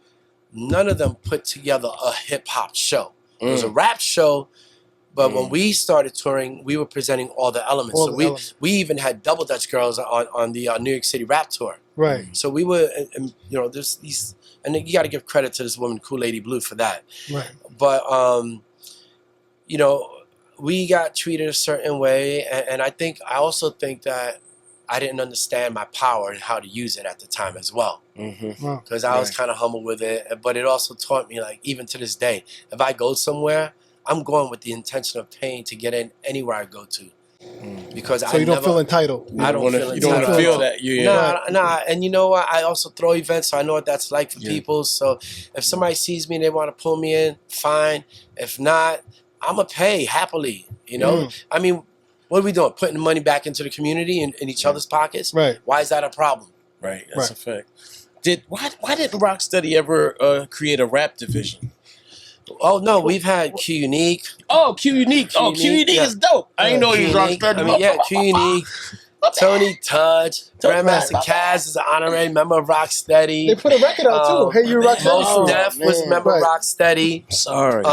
C: none of them put together a hip hop show. It was a rap show, but when we started touring, we were presenting all the elements. We even had Double Dutch Girls on the New York City rap tour.
B: Right.
C: So we were, and, you know, there's these, and you got to give credit to this woman, Kool Lady Blue, for that.
B: Right.
C: But you know, we got treated a certain way, and I also think that I didn't understand my power and how to use it at the time as well. Because I was kind of humble with it, but it also taught me, like, even to this day, if I go somewhere, I'm going with the intention of paying to get in anywhere I go to. Because
B: so you don't feel entitled.
C: I don't feel entitled.
A: You don't want to feel that.
C: Nah. And you know what? I also throw events, so I know what that's like for people. So if somebody sees me and they want to pull me in, fine. If not, I'm going to pay happily. You know? I mean, what are we doing? Putting the money back into the community and in each other's pockets?
B: Right.
C: Why is that a problem?
A: Right. That's a fact. Why didn't Rocksteady ever create a rap division?
C: Oh no, we've had Q Unique.
A: Oh, Q Unique. Q Unique is dope. I didn't know he was Rocksteady.
C: I mean, yeah, Q Unique. Tony Tudge, Grandmaster Caz is an honorary member of Rocksteady.
B: They put a record out too. Hey, you Rocksteady.
C: Mos Def was a member of Rocksteady.
A: Sorry.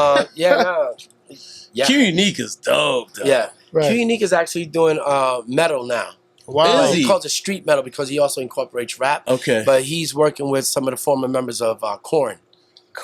C: Q
A: Unique is dope, though.
C: Yeah. Q Unique is actually doing metal now.
A: Wow.
C: He calls it street metal because he also incorporates rap.
A: Okay.
C: But he's working with some of the former members of Korn.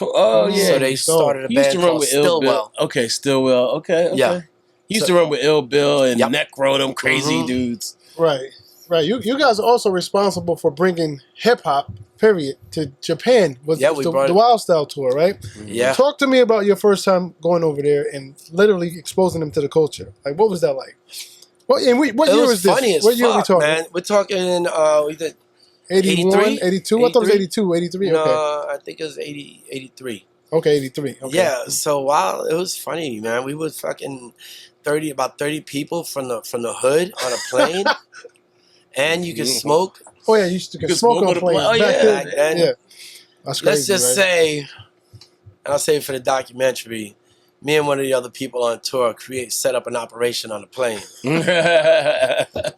A: Oh, yeah.
C: So they started a band called Stillwell.
A: Okay, Stillwell. Okay.
C: Yeah.
A: He used to run with Ill Bill and Necro, them crazy dudes.
B: Right. You guys are also responsible for bringing hip hop, period, to Japan with the Wild Style tour, right?
C: Yeah.
B: Talk to me about your first time going over there and literally exposing them to the culture. Like, what was that like? What year was this? What year are we talking?
C: Man. We're talking, we did
B: 81, 82? I thought it was 82, 83.
C: No,
B: okay.
C: I think it was 83.
B: Okay, 83. Okay.
C: Yeah, so wow, it was funny, man. We were fucking about 30 people from the hood on a plane. And you could smoke.
B: Oh yeah, you could smoke on planes.
C: Oh yeah, back then.
B: Yeah. That's crazy.
C: Let's just say, and I'll say for the documentary, me and one of the other people on tour set up an operation on the plane.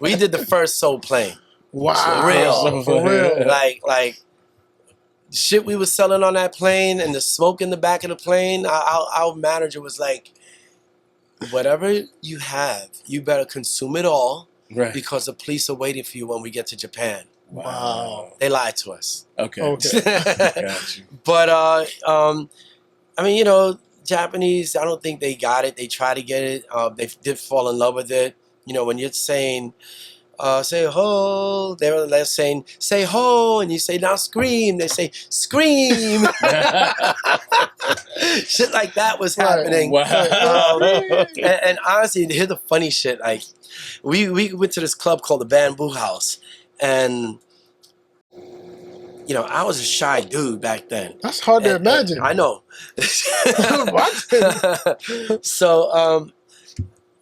C: We did the first soul plane.
B: Wow.
C: For real. Like shit we was selling on that plane and the smoke in the back of the plane, our manager was like, whatever you have, you better consume it all.
A: Right.
C: Because the police are waiting for you when we get to Japan.
B: Wow.
C: They lied to us.
A: Okay.
C: Got you. But I mean, you know, Japanese, I don't think they got it. They tried to get it. They did fall in love with it. You know, when you're saying, say ho, they were less saying, say ho, and you say now scream. They say scream. Shit like that was happening.
A: Wow.
C: And honestly, here's the funny shit. Like, we went to this club called the Bamboo House, and you know, I was a shy dude back then.
B: That's hard to imagine.
C: I know.
B: What?
C: So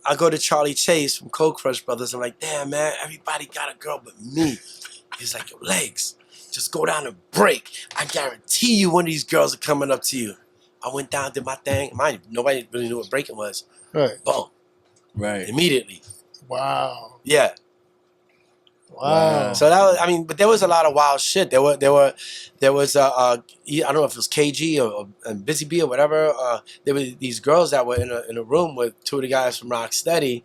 C: I go to Charlie Chase from Cold Crush Brothers. I'm like, damn, man, everybody got a girl but me. He's like, your legs, just go down and break. I guarantee you one of these girls are coming up to you. I went down, did my thing. Nobody really knew what breaking was.
B: Right.
C: Boom.
A: Right.
C: Immediately.
B: Wow.
C: Yeah.
B: Wow.
C: So that was, I mean, but there was a lot of wild shit. There was I don't know if it was KG or Busy Bee or whatever. There were these girls that were in a room with two of the guys from Rocksteady,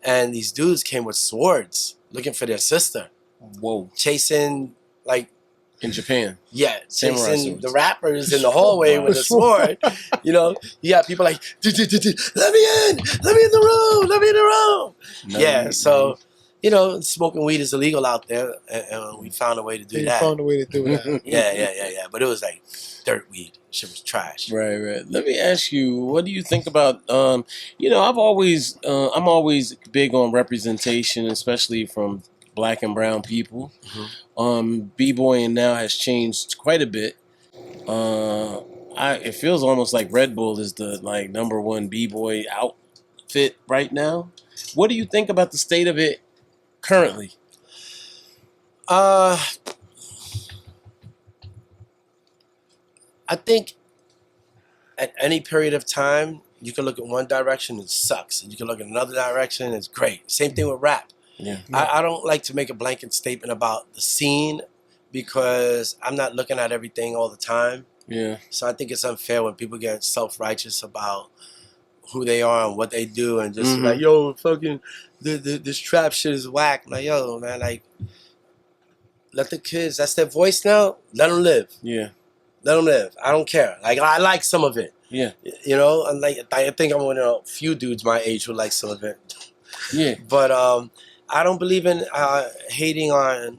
C: and these dudes came with swords looking for their sister.
A: Whoa.
C: Chasing, like,
A: in Japan.
C: Yeah, chasing the rappers in the hallway with a sword. You know, you got people like, let me in the room. Yeah, so, you know, smoking weed is illegal out there, and we found a way to do that.
B: Found a way to do that.
C: Yeah. But it was like dirt weed. Shit was trash.
A: Right. Let me ask you, what do you think about? You know, I'm always big on representation, especially from Black and brown people. B-boying now has changed quite a bit. it feels almost like Red Bull is the like #1 b-boy outfit right now. What do you think about the state of it currently?
C: I think at any period of time, you can look at one direction, it sucks. And you can look at another direction, it's great. Same thing with rap.
A: Yeah.
C: I don't like to make a blanket statement about the scene because I'm not looking at everything all the time.
A: Yeah.
C: So I think it's unfair when people get self-righteous about who they are and what they do and just like, yo, fucking, this trap shit is whack. I'm like, yo, man, like, let the kids, that's their voice now, let them live.
A: Yeah.
C: Let them live. I don't care. Like, I like some of it.
A: Yeah.
C: You know, and like, I think I'm one of a few dudes my age who like some of it.
A: Yeah.
C: But I don't believe in hating on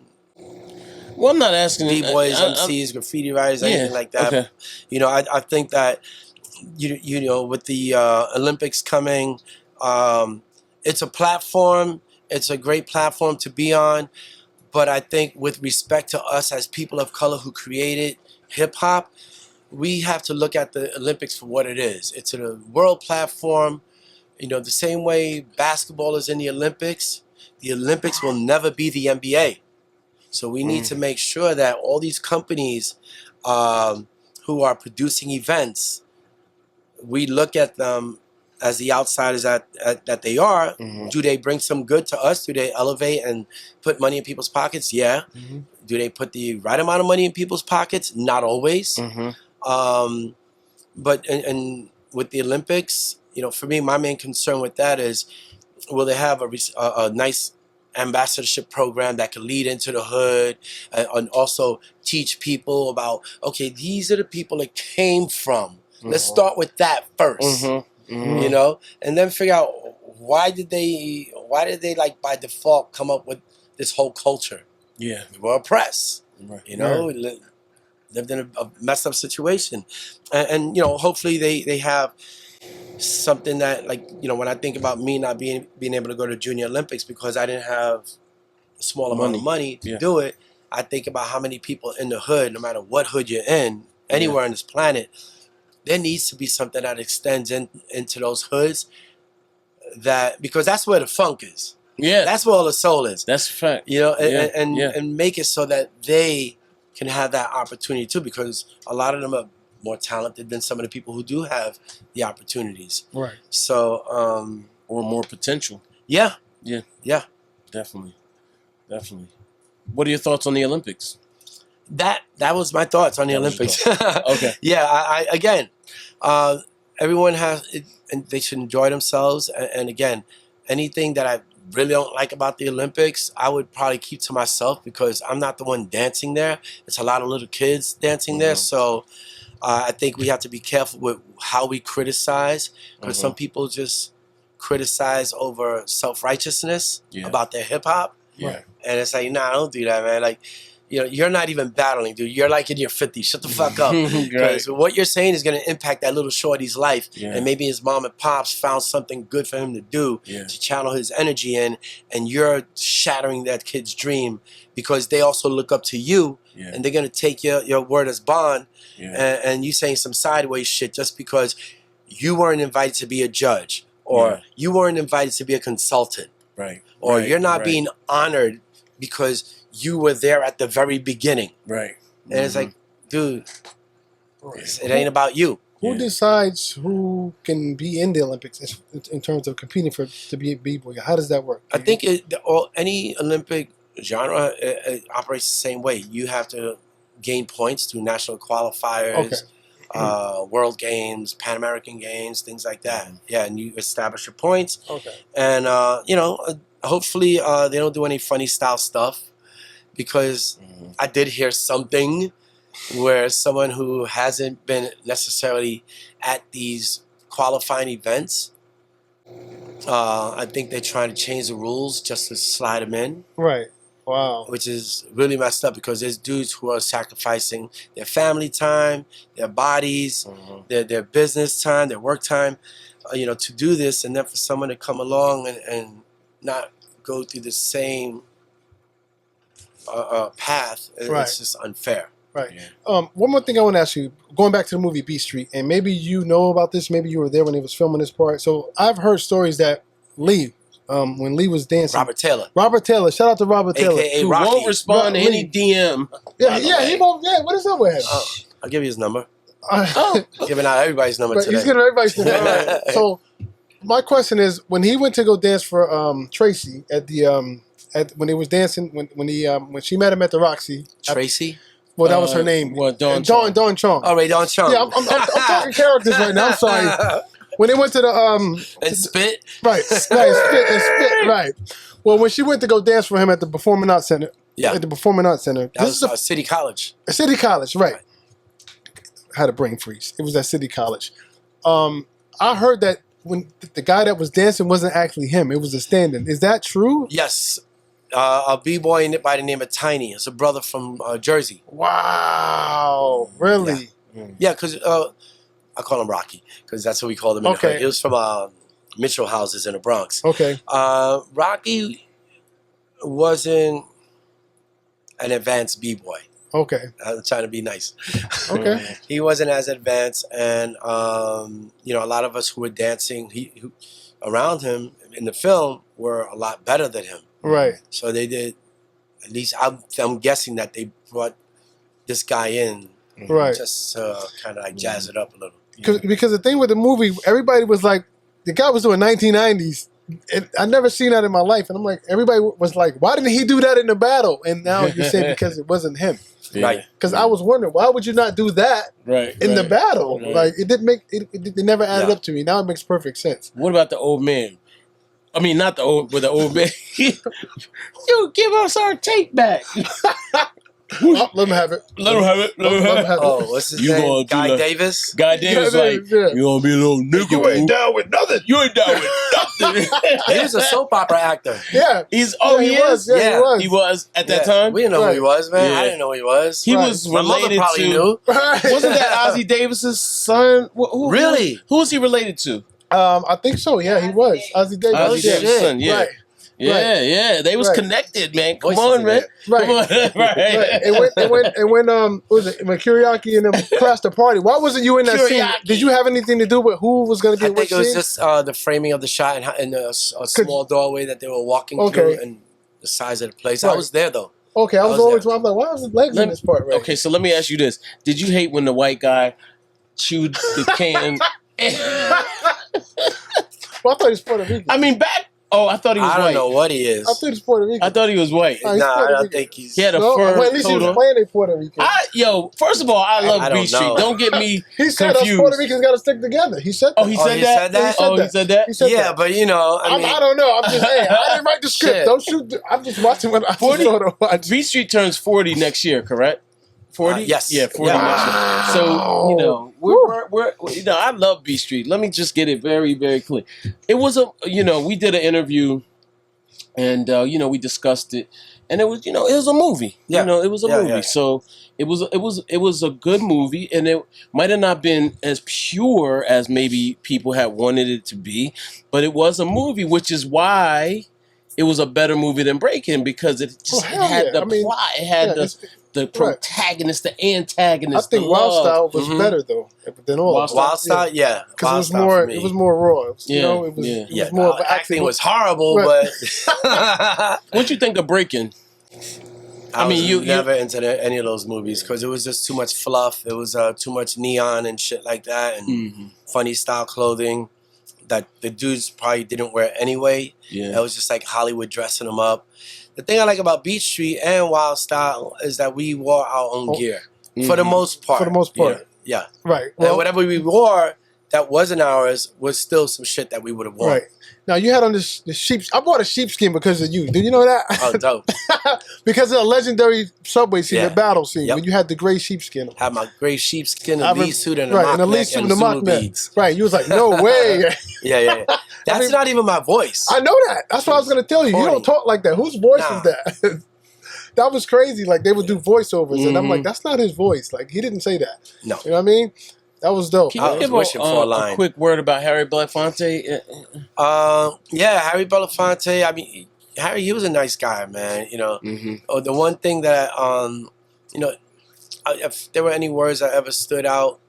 A: Well, I'm not asking
C: B-boys, MCs, graffiti writers, anything like that.
A: Okay.
C: You know, I think that, you know, with the Olympics coming, it's a platform. It's a great platform to be on. But I think with respect to us as people of color who created hip-hop, we have to look at the Olympics for what it is. It's a world platform. You know, the same way basketball is in the Olympics will never be the NBA. So we need to make sure that all these companies who are producing events, we look at them as the outsiders that they are. Do they bring some good to us? Do they elevate and put money in people's pockets? Yeah. Do they put the right amount of money in people's pockets? Not always. But and with the Olympics, you know, for me, my main concern with that is, will they have a nice ambassadorship program that can lead into the hood and also teach people about, okay, these are the people it came from. Let's start with that first, you know, and then figure out why did they like by default come up with this whole culture? Yeah, we were oppressed, you know, lived in a messed up situation, and you know, hopefully they have something that, like, you know, when I think about me not being able to go to Junior Olympics because I didn't have a small amount of money to do it, I think about how many people in the hood, no matter what hood you're in, anywhere on this planet, there needs to be something that extends into those hoods, that because that's where the funk is. Yeah, that's where all the soul is. That's a fact. You know, and make it so that they can have that opportunity too, because a lot of them are more talented than some of the people who do have the opportunities. Right. So,
A: or more potential.
C: Yeah.
A: Yeah.
C: Yeah.
A: Definitely. What are your thoughts on the Olympics?
C: That was my thoughts on the Olympics.
A: Okay.
C: Yeah. I again, everyone has it, and they should enjoy themselves. And again, anything that I really don't like about the Olympics, I would probably keep to myself because I'm not the one dancing there. It's a lot of little kids dancing there. So I think we have to be careful with how we criticize, because some people just criticize over self-righteousness about their hip-hop. Yeah. And it's like, nah, don't do that, man. Like, you know, you're not even battling, dude. You're like in your 50s. Shut the fuck up. Because what you're saying is going to impact that little shorty's life. Yeah. And maybe his mom and pops found something good for him to do to channel his energy in. And you're shattering that kid's dream because they also look up to you. Yeah. And they're going to take your word as bond. Yeah. And you saying some sideways shit just because you weren't invited to be a judge. Or you weren't invited to be a consultant. Right. Or you're not being honored because you were there at the very beginning. Right. And it's like, dude, it ain't about you.
B: Who decides who can be in the Olympics in terms of competing to be a b-boy? How does that work?
C: I think any Olympic genre it operates the same way. You have to gain points through national qualifiers, World Games, Pan American Games, things like that. Yeah, and you establish your points. Okay. And, you know, hopefully they don't do any funny style stuff. Because I did hear something where someone who hasn't been necessarily at these qualifying events, I think they're trying to change the rules just to slide them in. Right. Wow. Which is really messed up because there's dudes who are sacrificing their family time, their bodies, their business time, their work time, you know, to do this. And then for someone to come along and not go through the same path, it's just unfair.
B: Right.
A: Yeah.
B: One more thing I want to ask you, going back to the movie Beat Street, and maybe you know about this, maybe you were there when he was filming this part. So I've heard stories that Lee, when Lee was dancing,
C: Robert
B: Taylor, shout out to Robert Taylor,
C: AKA
A: Who
C: Rocky.
A: won't respond to any DM.
B: Yeah, he won't. Yeah, what is up with him?
C: I'll give you his number.
B: Oh.
C: Giving out everybody's number today.
B: He's giving everybody's number. Right. So my question is, when he went to go dance for Tracy at the when he was dancing when she met him at the Roxy.
C: Tracy?
B: Well, that was her name.
A: Well, Dawn
B: Chong.
C: Oh, Ray Dawn Chong.
B: Yeah, I'm talking characters right now. I'm sorry. When they went to the
C: and Spit.
B: Right, spit. Right. Well, when she went to go dance for him at the Performing Arts Center.
C: Yeah.
B: At the Performing Arts Center.
C: That was City College.
B: City College, right. Had a brain freeze. It was at City College. I heard that when the guy that was dancing wasn't actually him. It was a stand-in. Is that true?
C: Yes. A b-boy by the name of Tiny. It's a brother from Jersey.
B: Wow. Really?
C: Yeah, because I call him Rocky because that's what we called him in the hood. He was from Mitchell houses in the Bronx.
B: Okay.
C: Rocky wasn't an advanced b-boy.
B: Okay.
C: I'm trying to be nice.
B: Okay.
C: He wasn't as advanced, and a lot of us who were dancing who around him in the film were a lot better than him.
B: Right.
C: So they did. At least I'm guessing that they brought this guy in,
B: right,
C: just kind of like jazz it up a little.
B: Because the thing with the movie, everybody was like, the guy was doing 1990s. And I never seen that in my life, and I'm like, everybody was like, why didn't he do that in the battle? And now you say because it wasn't him.
A: Yeah.
C: Right.
B: Because I was wondering, why would you not do that in the battle?
A: Right.
B: Like, it didn't make it never added up to me. Now it makes perfect sense.
A: What about the old man? I mean, not the old, but the old man. You give us our tape back.
B: Oh, let him have it.
A: Let him have it. Let him have it.
C: Oh, what's his name? Guy Davis?
A: Guy Davis, like, you gonna be a little nigga.
B: You ain't down with nothing.
A: You ain't down with nothing.
C: He was a soap opera actor.
B: Yeah.
A: He
B: was.
A: Yeah, he was at that time.
C: We didn't know who he was, man.
A: Yeah.
C: I didn't know who he was.
A: He was
C: My mother
A: related
C: probably
A: to.
C: knew.
A: Wasn't that Ozzie Davis's son?
C: Really?
A: Who was he related to?
B: I think so. Yeah, he was. Ozzie Davis.
A: Ozzie Davis' son. Yeah.
B: Right.
A: Yeah. They was connected, man. Come
C: Voices
A: on, man.
B: Right.
A: Come on. Right.
B: And when what was it, when Kiriaki and them crashed the party, why wasn't you in that scene? Did you have anything to do with who was going to be
C: I
B: in
C: think
B: what
C: it was
B: scene?
C: just the framing of the shot and a small doorway that they were walking through and the size of the place. I was there, though.
B: Okay, I was always I'm like, why was his legs in this part? Right?
A: Okay, so let me ask you this. Did you hate when the white guy chewed the can?
B: Well, I thought he was Puerto Rican.
A: I mean, I thought he was white.
C: I don't know what he is.
B: I thought he was Puerto Rican.
A: I thought he was white.
B: Nah,
C: I don't think he's...
A: He had a fur
B: well, at least he was
A: coat on.
B: playing a Puerto Rican.
A: First of all, I love
C: I
A: B
C: don't
A: Street.
C: know.
A: Don't get me
B: He said us
A: confused.
B: Puerto Ricans got to stick together. He said that.
A: Oh, he said that? He said that?
B: He said
C: Yeah,
B: that.
C: but you know, I mean...
B: I don't know. I'm just saying. I didn't write the script.
C: Shit.
B: Don't shoot. I'm just watching what I
A: 40?
B: sort of watch.
A: B Street turns 40 next year, correct? 40?
C: Yes.
A: Yeah, 40 next year. So, we're I love B Street. Let me just get it very, very clear. It was we did an interview and, we discussed it. And it was, it was a movie.
C: Yeah.
A: It was a movie.
C: Yeah.
A: So it was a good movie, and it might have not been as pure as maybe people had wanted it to be, but it was a movie, which is why it was a better movie than Breaking, because it had the plot, it had the protagonist, the antagonist.
B: I think Wild Style was better though than all.
C: Wild Style, yeah,
B: because it was more raw. It was more of an
C: acting was horrible, but
A: what'd you think of Breaking?
C: I mean, you never into any of those movies because it was just too much fluff. It was too much neon and shit like that, and funny style clothing that the dudes probably didn't wear anyway. Yeah, it was just like Hollywood dressing them up. The thing I like about Beat Street and Wild Style is that we wore our own gear for the most part.
B: For the most part,
C: yeah.
B: Right.
C: Well, and whatever we wore that wasn't ours was still some shit that we would have worn.
B: Right. Now you had on the sheep. I bought a sheepskin because of you. Did you know that?
C: Oh, dope.
B: Because of a legendary subway scene, the battle scene, when you had the gray sheepskin.
C: Had my gray sheepskin, elite suit, and a mock neck, and
B: the
C: Zulu beads.
B: Right. You was like, no way.
C: Yeah. That's not even my voice.
B: I know that. That's what I was going to tell you. You don't talk like that. Whose voice is that? That was crazy. Like, they would do voiceovers, and I'm like, that's not his voice. Like, he didn't say that.
C: No.
B: You know what I mean? That was dope.
A: Can you give a quick word about Harry Belafonte?
C: Yeah, Harry Belafonte. I mean, Harry, he was a nice guy, man. The one thing that, if there were any words that ever stood out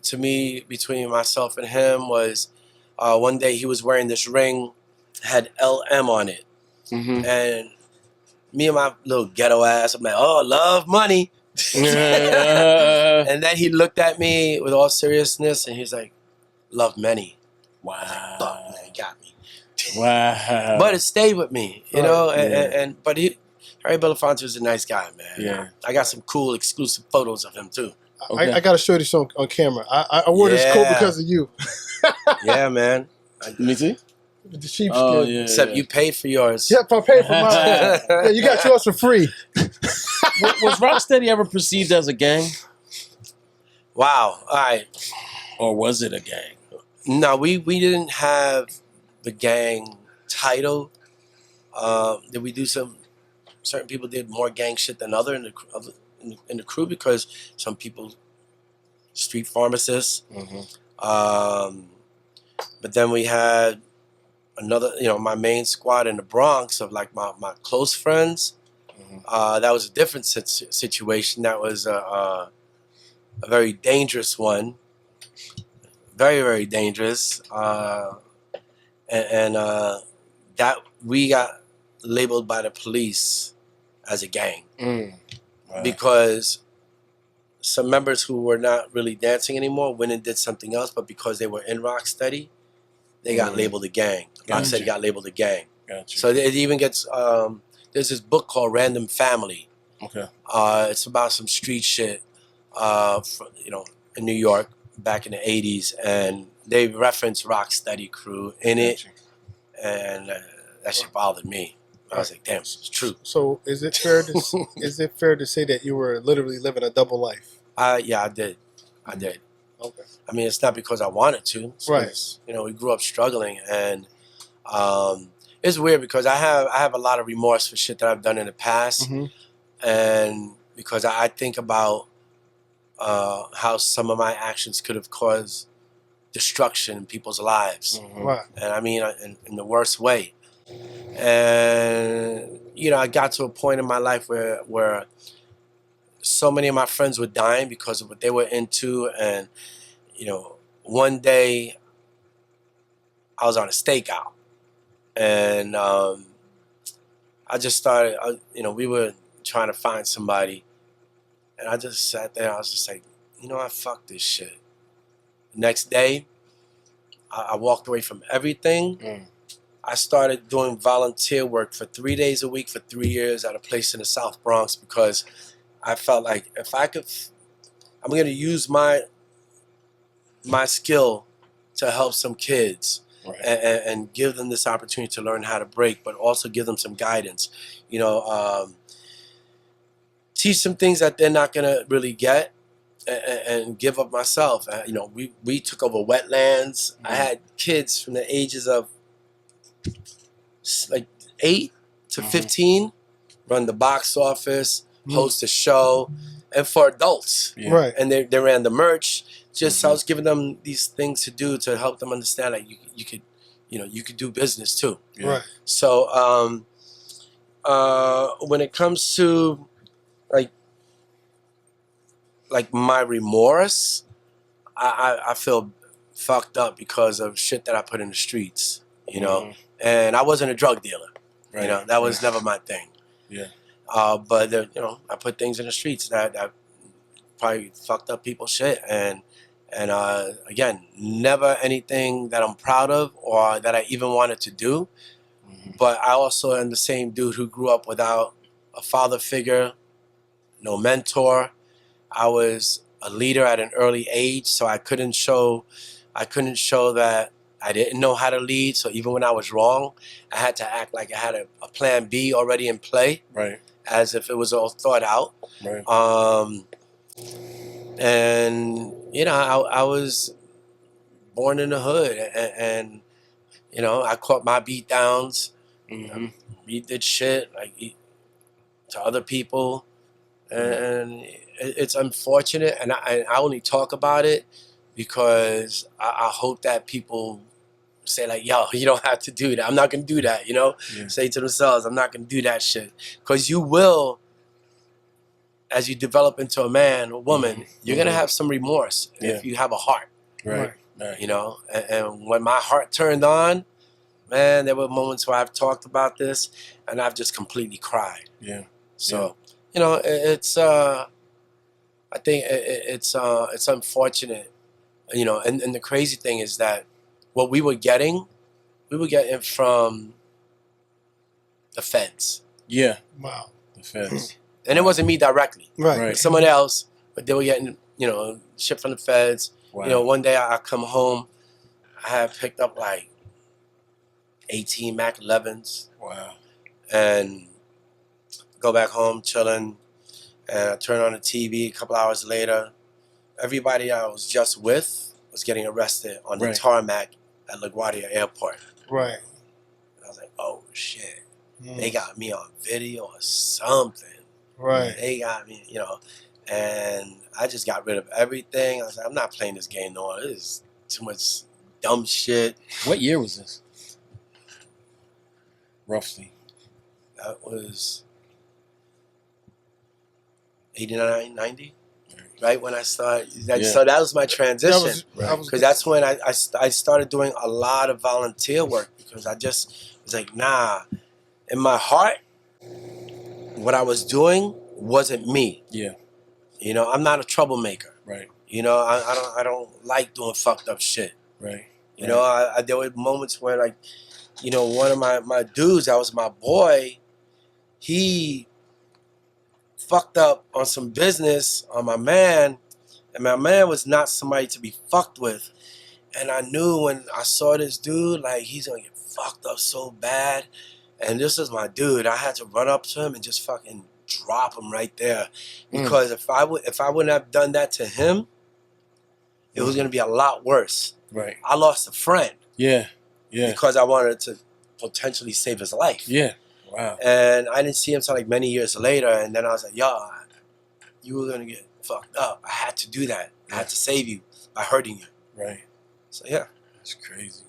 C: to me between myself and him was one day he was wearing this ring, had LM on it. And me and my little ghetto ass, I'm like, oh, love money. And then he looked at me with all seriousness and he's like, love many.
A: Wow.
C: Like, fuck, man, he got me.
A: Wow.
C: But it stayed with me, you know. But Harry Belafonte was a nice guy, man.
A: Yeah.
C: I got some cool exclusive photos of him too.
B: Okay. I got to show you this on camera. I wore this coat because of you.
C: Yeah, man.
A: Me too.
B: With the sheepskin.
A: Oh, yeah.
C: Except you paid for yours.
B: Yep, I paid for mine. Yeah, you got yours for free.
A: Was Rocksteady ever perceived as a gang?
C: Wow. All right.
A: Or was it a gang?
C: No, we didn't have the gang title. Did we do some? Certain people did more gang shit than other in the crew because some people street pharmacists. But then we had another, my main squad in the Bronx of like my close friends. That was a different situation. That was a very dangerous one. Very, very dangerous. And that we got labeled by the police as a gang. Right. Because some members who were not really dancing anymore went and did something else, but because they were in Rocksteady, they got labeled a gang. Rocksteady got labeled a gang. So it even gets, there's this book called Random Family. Okay. It's about some street shit, in New York back in the 80s, and they reference Rocksteady crew in it, and that shit bothered me. I was like, damn, it's true.
B: So is it fair to say that you were literally living a double life?
C: Yeah, I did. Okay. I mean, it's not because I wanted to. Right. We grew up struggling, and it's weird because I have a lot of remorse for shit that I've done in the past, and because I think about how some of my actions could have caused destruction in people's lives.
B: Right.
C: And I mean, in the worst way. And, I got to a point in my life where so many of my friends were dying because of what they were into. And, one day I was on a stakeout and I just started, we were trying to find somebody. And I just sat there. I was just like, fuck this shit. Next day, I walked away from everything. I started doing volunteer work for 3 days a week for 3 years at a place in the South Bronx because I felt like if I could, I'm going to use my skill to help some kids. Right. And give them this opportunity to learn how to break, but also give them some guidance. Teach some things that they're not gonna really get, and give up myself. We took over wetlands. I had kids from the ages of like 8 to 15 run the box office, host a show, and for adults,
B: right?
C: And they ran the merch. Just I was giving them these things to do to help them understand that you could do business too.
B: Right.
C: So when it comes to like my remorse, I feel fucked up because of shit that I put in the streets, and I wasn't a drug dealer, right. That was never my thing. Yeah. But I put things in the streets that probably fucked up people's shit, and again, never anything that I'm proud of or that I even wanted to do. But I also am the same dude who grew up without a father figure, no mentor. I was a leader at an early age, so I couldn't show that I didn't know how to lead. So even when I was wrong, I had to act like I had a plan B already in play, right? As if it was all thought out, right? And I was born in the hood, and I caught my beat downs. We did shit like to other people, and it's unfortunate, and I only talk about it because I hope that people say like, yo, you don't have to do that. I'm not going to do that, Say to themselves, I'm not going to do that shit. Because you will as you develop into a man or woman, you're gonna have some remorse if you have a heart.
A: Right.
C: You know, and when my heart turned on, man, there were moments where I've talked about this and I've just completely cried.
A: Yeah.
C: So, you know, it's I think it's unfortunate, you know, and the crazy thing is that what we were getting from the feds.
A: Yeah.
B: Wow.
A: The feds.
C: And it wasn't me directly.
B: Right.
A: Right.
C: Someone else, but they were getting, you know, shit from the feds.
A: Wow.
C: You know, one day I come home, I had picked up like 18 Mac 11s.
A: Wow.
C: And go back home chilling, and I turn on the TV. A couple hours later, everybody I was just with was getting arrested on the tarmac at LaGuardia Airport.
B: Right.
C: And I was like, oh shit, they got me on video or something.
B: Right.
C: They got me, you know, and I just got rid of everything. I was like, I'm not playing this game no more. This is too much dumb shit.
A: What year was this? Roughly.
C: That was 89, 90, right when I started. So that was my transition. Because that's when I started doing a lot of volunteer work, because I just was like, nah, in my heart, what I was doing wasn't me.
A: Yeah.
C: You know, I'm not a troublemaker.
A: Right.
C: You know, I don't like doing fucked up shit.
A: Right.
C: You know, there were moments where, like, you know, one of my dudes, that was my boy, he fucked up on some business on my man, and my man was not somebody to be fucked with. And I knew when I saw this dude, like, he's gonna get fucked up so bad. And this is my dude. I had to run up to him and just fucking drop him right there. Because if I wouldn't have done that to him, it was gonna be a lot worse.
A: Right.
C: I lost a friend.
A: Yeah. Yeah.
C: Because I wanted to potentially save his life.
A: Yeah. Wow.
C: And I didn't see him until like many years later. And then I was like, yo, you were going to get fucked up. I had to do that. I had to save you by hurting you.
A: Right.
C: So, yeah.
A: That's crazy.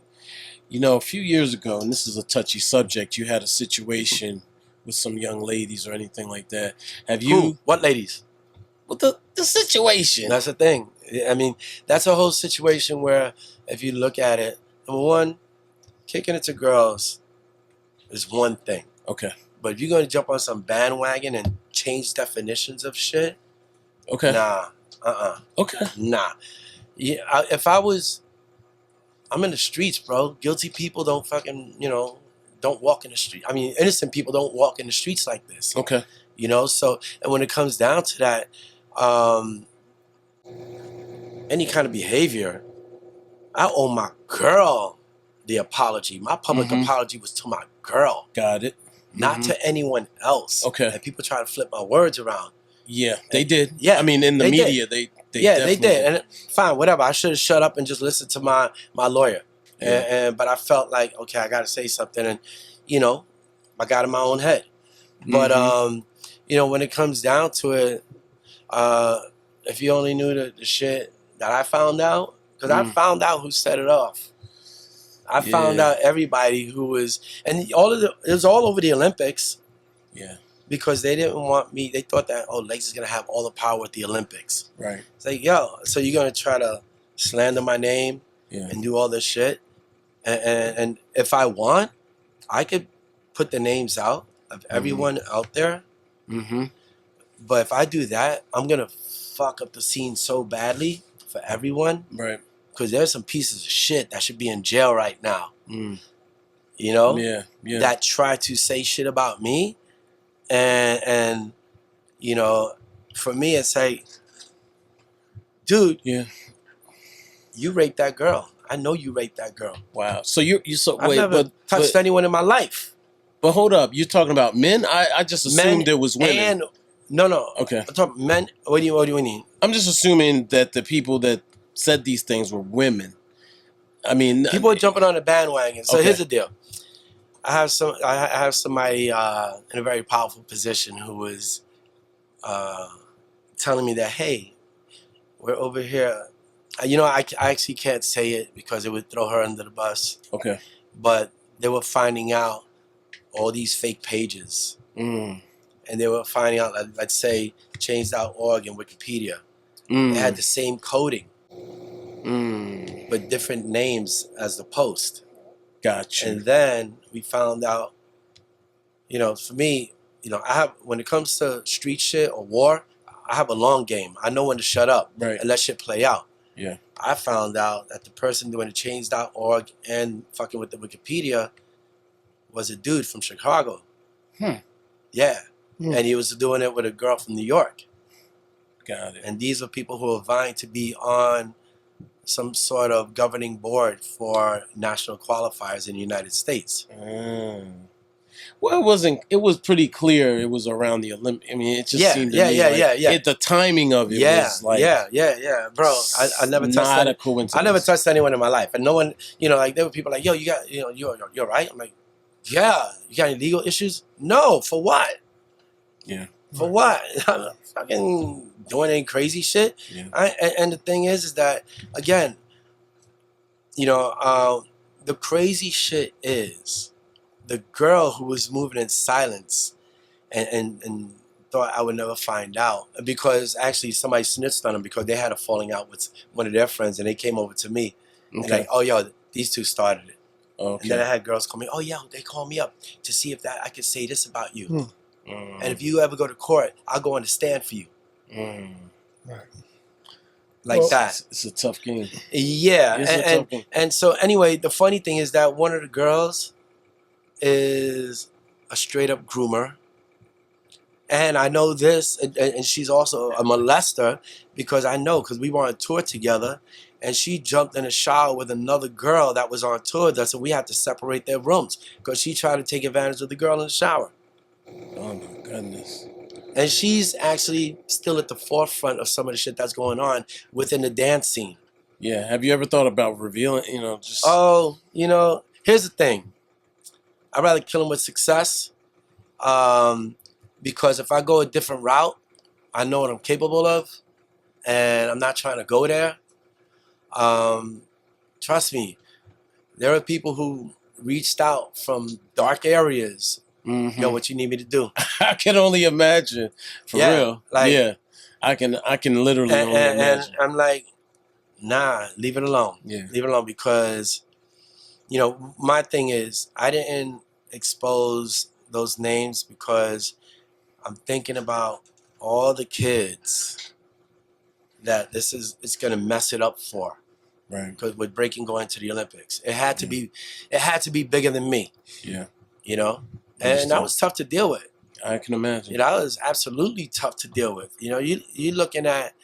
A: You know, a few years ago, and this is a touchy subject, you had a situation with some young ladies or anything like that. Have you...
C: Who? What ladies?
A: Well, the situation.
C: That's the thing. I mean, that's a whole situation where, if you look at it, number one, kicking it to girls is one thing.
A: Okay.
C: But if you're going to jump on some bandwagon and change definitions of shit,
A: okay.
C: Nah.
A: Okay.
C: Nah. Yeah, I'm in the streets, bro. Guilty people don't fucking, you know, don't walk in the street. I mean, innocent people don't walk in the streets like this.
A: Okay.
C: You know, so, and when it comes down to that, any kind of behavior, I owe my girl the apology. My public apology was to my girl.
A: Got it.
C: Not to anyone else.
A: Okay.
C: And people try to flip my words around.
A: Yeah, they did.
C: Yeah.
A: I mean, in the media, they definitely
C: did. And fine, whatever. I should have shut up and just listened to my lawyer. Yeah. But I felt like, okay, I got to say something. And, you know, I got in my own head. But, you know, when it comes down to it, if you only knew the shit that I found out, because I found out who set it off. I found out everybody who was, and it was all over the Olympics.
A: Yeah.
C: Because they didn't want me, they thought that, oh, Lex is going to have all the power at the Olympics.
A: Right.
C: It's like, yo, so you're going to try to slander my name and do all this shit? And if I want, I could put the names out of everyone out there. But if I do that, I'm going to fuck up the scene so badly for everyone.
A: Right.
C: Because there's some pieces of shit that should be in jail right now. You know?
A: Yeah.
C: That try to say shit about me. And you know, for me, it's like, dude, you raped that girl. I know you raped that girl.
A: Wow. So
C: I've never touched anyone in my life.
A: But hold up, you're talking about men? I just assumed it was women.
C: No.
A: Okay.
C: I'm talking men. What do you mean?
A: I'm just assuming that the people that said these things were women. I mean,
C: people are jumping on the bandwagon. So here's the deal. I have somebody in a very powerful position who was telling me that, hey, we're over here. You know, I actually can't say it because it would throw her under the bus.
A: Okay.
C: But they were finding out all these fake pages. And and they were finding out, let's say, change.org and Wikipedia. It had the same coding, but different names as the post.
A: Gotcha.
C: And then we found out, for me, when it comes to street shit or war, I have a long game. I know when to shut up and let shit play out.
A: Yeah.
C: I found out that the person doing the change.org and fucking with the Wikipedia was a dude from Chicago. Yeah. And he was doing it with a girl from New York.
A: Got it.
C: And these are people who are vying to be on some sort of governing board for national qualifiers in the United States.
A: Well, it was pretty clear it was around the Olympics. I mean, it just seemed to me the timing of it was like...
C: Yeah. Bro, I never touched
A: not a coincidence.
C: I never touched anyone in my life. And no one, like, there were people like, yo, you got, you're right? I'm like, yeah. You got any legal issues? No. For what?
A: Yeah.
C: For what? I'm not fucking doing any crazy shit.
A: Yeah.
C: And the thing is that, again, the crazy shit is the girl who was moving in silence and thought I would never find out, because actually somebody snitched on them because they had a falling out with one of their friends, and they came over to me and like, oh, yo, these two started it. Okay. And then I had girls call me, oh, yeah, they called me up to see if I could say this about you. And if you ever go to court, I'll go on the stand for you.
B: Right.
C: Like that.
A: It's a tough game.
C: Yeah. And so anyway, the funny thing is that one of the girls is a straight up groomer. And I know this, and she's also a molester, because we were on tour together, and she jumped in a shower with another girl that was on tour with us, so we had to separate their rooms because she tried to take advantage of the girl in the shower.
A: Oh my goodness.
C: And she's actually still at the forefront of some of the shit that's going on within the dance scene.
A: Yeah. Have you ever thought about revealing, just...
C: Oh, here's the thing. I'd rather kill him with success. Because if I go a different route, I know what I'm capable of, and I'm not trying to go there. Trust me, there are people who reached out from dark areas. Yo, what you need me to do?
A: I can only imagine. For real. I can literally only imagine.
C: And I'm like, nah, leave it alone.
A: Yeah.
C: Leave it alone, because, my thing is, I didn't expose those names because I'm thinking about all the kids that it's gonna mess it up for.
A: Right.
C: Because with breaking going to the Olympics, it had to be bigger than me.
A: Yeah.
C: And that was tough to deal with.
A: I can imagine.
C: That was absolutely tough to deal with. You're looking at,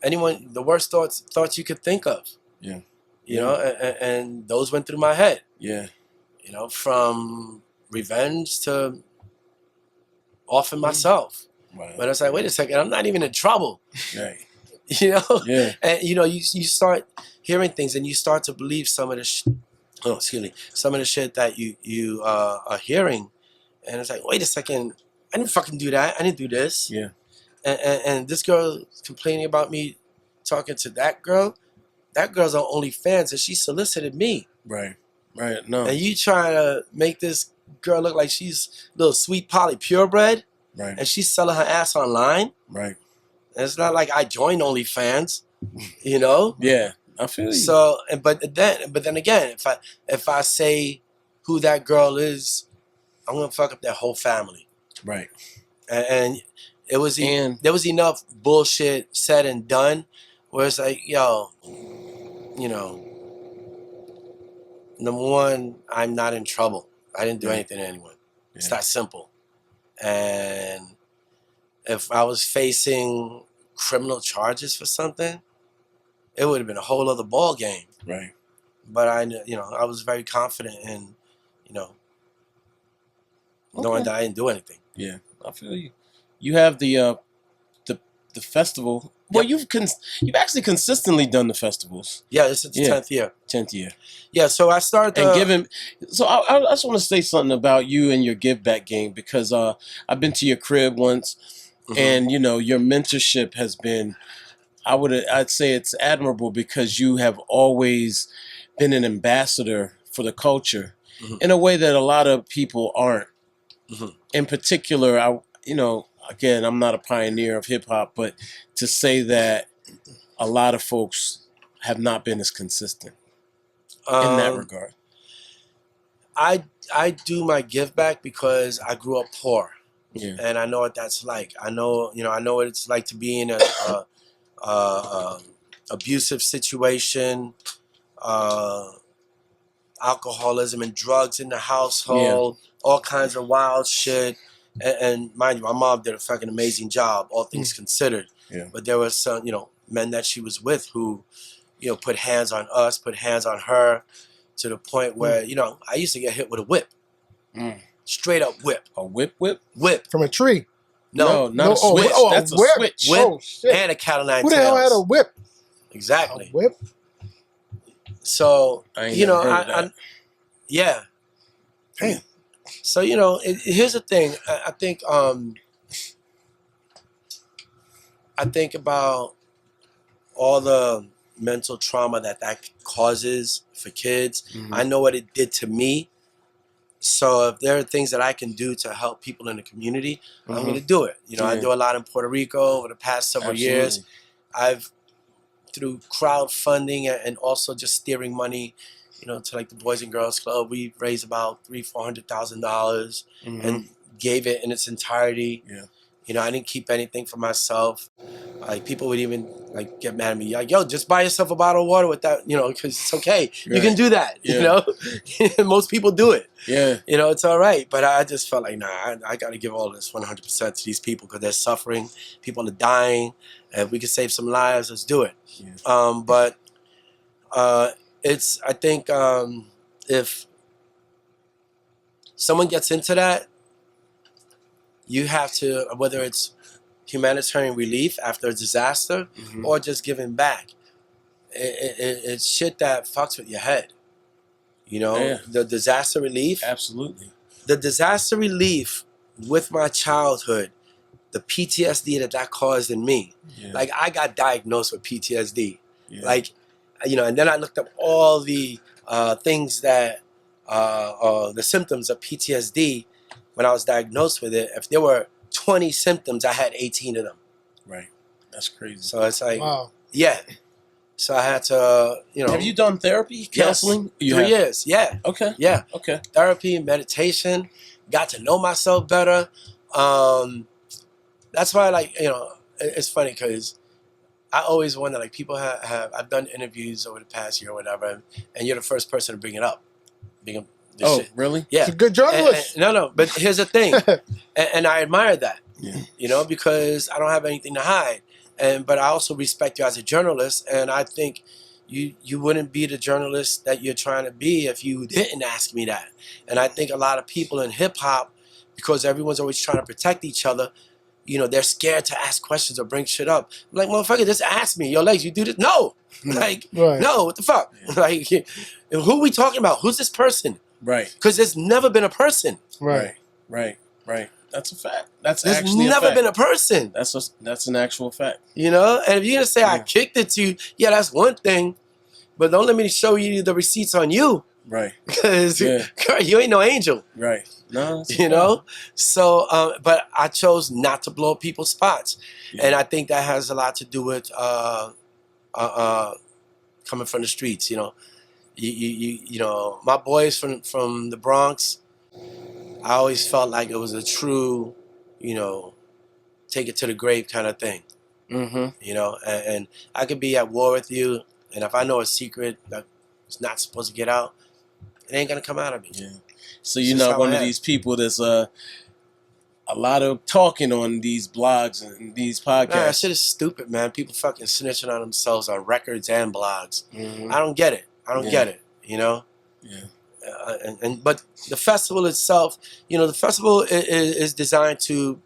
C: anyone, the worst thoughts you could think of.
A: Yeah.
C: And those went through my head.
A: Yeah.
C: From revenge to offing myself.
A: Wow.
C: But I was like, wait a second, I'm not even in trouble.
A: Right.
C: Yeah. And you start hearing things, and you start to believe some of the some of the shit that you are hearing, and it's like, wait a second, I didn't fucking do that. I didn't do this.
A: Yeah.
C: And this girl complaining about me talking to that girl. That girl's on OnlyFans, and she solicited me.
A: Right. Right. No.
C: And you trying to make this girl look like she's little Sweet Polly purebred. Right. And she's selling her ass online.
A: Right.
C: And it's not like I joined OnlyFans, Yeah.
A: I feel you.
C: So, but then again, if I say who that girl is, I'm gonna fuck up their whole family. Right. And there was enough bullshit said and done where it's like, yo, number one, I'm not in trouble. I didn't do anything to anyone. Yeah. It's that simple. And if I was facing criminal charges for something, it would have been a whole other ball game. Right. But I was very confident in, knowing that I didn't do anything.
A: Yeah, I feel you. You have the festival. Well, you've actually consistently done the festivals.
C: Yeah, this is the 10th year.
A: 10th year.
C: Yeah, so I started
A: So I just want to say something about you and your give back game, because I've been to your crib once, and your mentorship has been, I'd say it's admirable, because you have always been an ambassador for the culture in a way that a lot of people aren't. in particular, again, I'm not a pioneer of hip hop, but to say that a lot of folks have not been as consistent in that regard.
C: I do my give back because I grew up poor, and I know what that's like. I know what it's like to be in a abusive situation, alcoholism and drugs in the household, all kinds of wild shit. And mind you, my mom did a fucking amazing job, all things considered. Yeah. But there was some, men that she was with who, put hands on us, put hands on her, to the point where, I used to get hit with a whip. Straight up whip.
A: A whip? Whip
B: from a tree.
C: No,
A: not a switch. That's a
B: whip.
A: switch.
C: Whip
B: Oh, shit.
C: and a Cat o' nine
B: Who the hell had a whip?
C: Exactly.
B: A whip?
C: So, yeah.
B: Damn.
C: So, here's the thing. I think about all the mental trauma that causes for kids. I know what it did to me. So if there are things that I can do to help people in the community, I'm going to do it. I do a lot in Puerto Rico over the past several years. I've, through crowdfunding and also just steering money, to like the Boys and Girls Club, we raised about $300,000-$400,000 and gave it in its entirety. Yeah. I didn't keep anything for myself. Like people would even get mad at me, like, "Yo, just buy yourself a bottle of water with that, because it's okay. Right. You can do that, Most people do it. Yeah, it's all right." But I just felt like, nah, I got to give all this 100% to these people because they're suffering. People are dying, and if we can save some lives, let's do it. Yeah. But I think if someone gets into that, you have to, whether it's humanitarian relief after a disaster or just giving back. It's shit that fucks with your head. The disaster relief.
A: Absolutely.
C: The disaster relief with my childhood, the PTSD that caused in me. Yeah. Like I got diagnosed with PTSD. Yeah. And then I looked up all the things that, the symptoms of PTSD when I was diagnosed with it. If there were 20 symptoms, I had 18 of them.
A: Right. That's crazy.
C: So it's like,
B: wow.
C: Yeah. So I had to,
A: Have you done therapy, counseling?
C: Yes. 3 years. Yeah.
A: Okay.
C: Yeah.
A: Okay.
C: Therapy, meditation, got to know myself better. That's why, it's funny because I always wonder, people I've done interviews over the past year or whatever, and you're the first person to bring it up. Shit.
A: Really?
C: Yeah.
B: He's a good journalist.
C: No, but here's the thing. and I admire that. Yeah. Because I don't have anything to hide. But I also respect you as a journalist, and I think you wouldn't be the journalist that you're trying to be if you didn't ask me that. And I think a lot of people in hip-hop, because everyone's always trying to protect each other, they're scared to ask questions or bring shit up. I'm like, motherfucker, just ask me. Yo, Legs, you do this? No. No, what the fuck? Who are we talking about? Who's this person? Right. Because there's never been a person.
A: Right. That's a fact. There's
C: never been a person.
A: That's an actual fact.
C: And if you're gonna say I kicked it to you, that's one thing. But don't let me show you the receipts on you. Right. Because girl, you ain't no angel.
A: Right. No.
C: So, but I chose not to blow up people's spots, and I think that has a lot to do with coming from the streets. My boys from the Bronx, I always felt like it was a true, take it to the grave kind of thing. And I could be at war with you, and if I know a secret that is not supposed to get out, it ain't gonna come out of me. Yeah.
A: So you're not one of these people that's a lot of talking on these blogs and these podcasts.
C: Nah, that shit is stupid, man. People fucking snitching on themselves on records and blogs. I don't get it. Yeah. But the festival itself, the festival is designed to,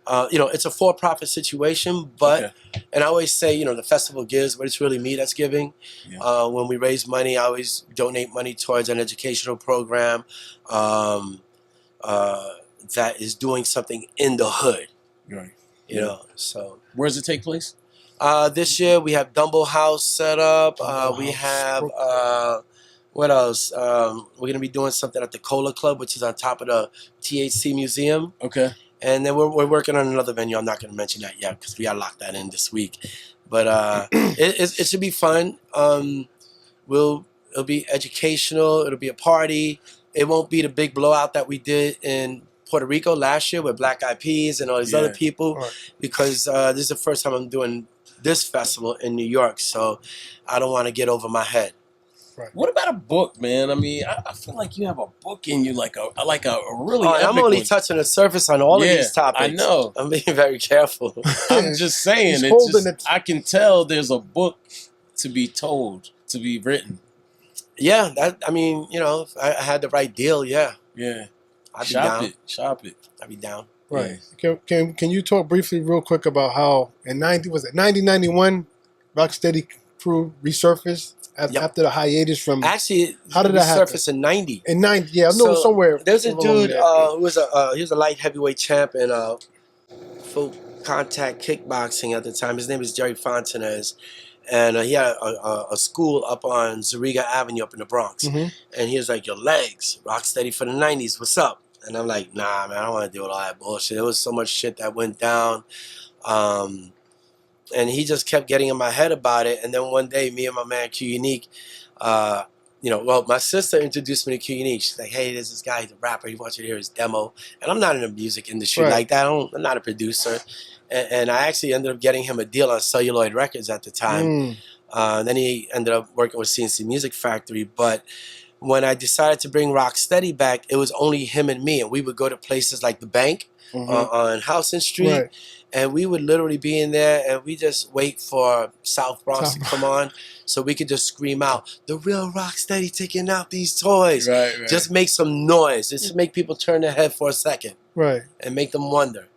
C: it's a for-profit situation, but, and I always say, the festival gives, but it's really me that's giving. Yeah. When we raise money, I always donate money towards an educational program that is doing something in the hood. Right. So.
A: Where does it take place?
C: This year we have Dumble House set up. We have What else? We're gonna be doing something at the Cola Club, which is on top of the THC Museum.
A: Okay.
C: And then we're working on another venue. I'm not gonna mention that yet because we gotta lock that in this week. But it should be fun. It'll be educational. It'll be a party. It won't be the big blowout that we did in Puerto Rico last year with Black Eyed Peas and all these other people, because this is the first time I'm doing this festival in New York. So I don't want to get over my head.
A: Right. What about a book, man? I mean, I feel like you have a book in you, like a really.
C: I'm only touching the surface on all of these topics.
A: I know.
C: I'm being very careful.
A: I'm just saying. I can tell there's a book to be told, to be written.
C: Yeah, I mean, if I had the right deal, yeah. I'd be down. Shop it. I'd be down.
B: Right. Yeah. Can you talk briefly, real quick, about how in 1991, Rocksteady crew resurfaced after the hiatus from?
C: Actually, how did that happen? Resurfaced in '90.
B: In '90, yeah, I know somewhere.
C: There's a dude who was a light heavyweight champ in full contact kickboxing at the time. His name is Jerry Fontanez. And he had a school up on Zariga Avenue up in the Bronx. And he was like, your legs, Rocksteady for the 90s, what's up? And I'm like, nah, man, I don't want to deal with all that bullshit. There was so much shit that went down. And he just kept getting in my head about it. And then one day, me and my man Q Unique, my sister introduced me to Q Unique. She's like, hey, there's this guy, he's a rapper. He wants you to hear his demo. And I'm not in the music industry like that. I'm not a producer. And I actually ended up getting him a deal on Celluloid Records at the time. Then he ended up working with CNC Music Factory. But when I decided to bring Rocksteady back, it was only him and me. And we would go to places like the Bank on Houston Street. And we would literally be in there and we just wait for South Bronx to come on so we could just scream out, the real Rocksteady taking out these toys. Right. Just make some noise. Just make people turn their head for a second. And make them wonder.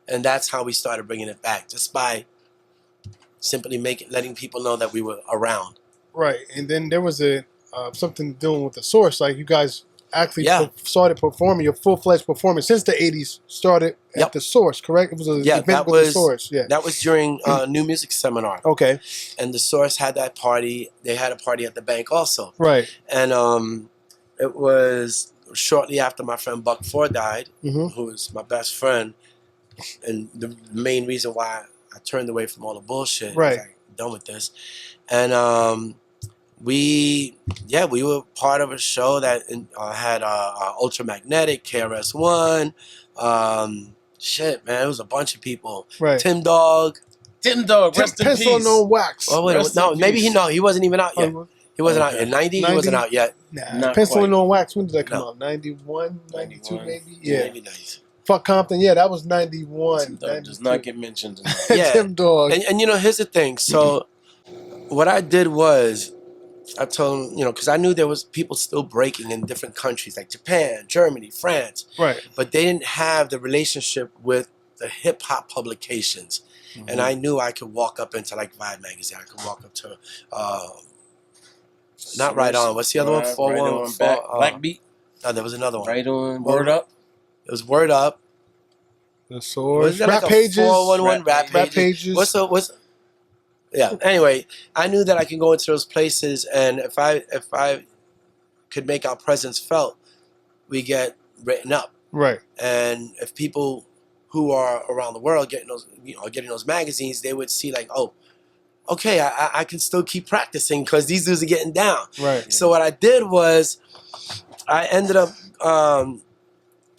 C: And that's how we started bringing it back, just by simply letting people know that we were around. Right.
B: And then there was something doing with the Source. Like you guys actually started performing, your full-fledged performance since the 80s started at the Source, correct? It was an event with the Source. Yeah.
C: That was during New Music Seminar.
B: Okay.
C: And the Source had that party. They had a party at the Bank also.
B: Right.
C: And it was shortly after my friend Buck Ford died, who was my best friend. And the main reason why I turned away from all the bullshit, was like, I'm done with this. And we were part of a show that had Ultramagnetic, KRS-One, shit, man, it was a bunch of people.
B: Right.
C: Tim Dog,
B: rest in peace. Pencil on wax.
C: Oh wait, maybe he wasn't even out yet. He wasn't out in 90. He wasn't out yet.
B: Nah, Pencil on wax. When did that come out? 91, 92 maybe. Yeah.
C: Maybe 90.
B: Fuck Compton, yeah, that was 91.
A: Does not get mentioned.
B: Tim Dog.
C: And here's the thing. So what I did was, I told him, because I knew there was people still breaking in different countries like Japan, Germany, France.
B: Right.
C: But they didn't have the relationship with the hip-hop publications. And I knew I could walk up into like Vibe magazine. I could walk up to, not Right On. What's the other one? 414.
A: Black Beat?
C: No, there was another one.
A: Right On. Word Up?
C: It was Word Up.
B: The Source.
C: Rap
B: like Pages.
C: 411 Rap
B: Pages.
C: What's yeah. Anyway, I knew that I could go into those places, and if I could make our presence felt, we get written up.
B: Right.
C: And if people who are around the world getting those magazines, they would see like, oh, okay, I can still keep practicing because these dudes are getting down.
B: Right.
C: So what I did was, I ended up.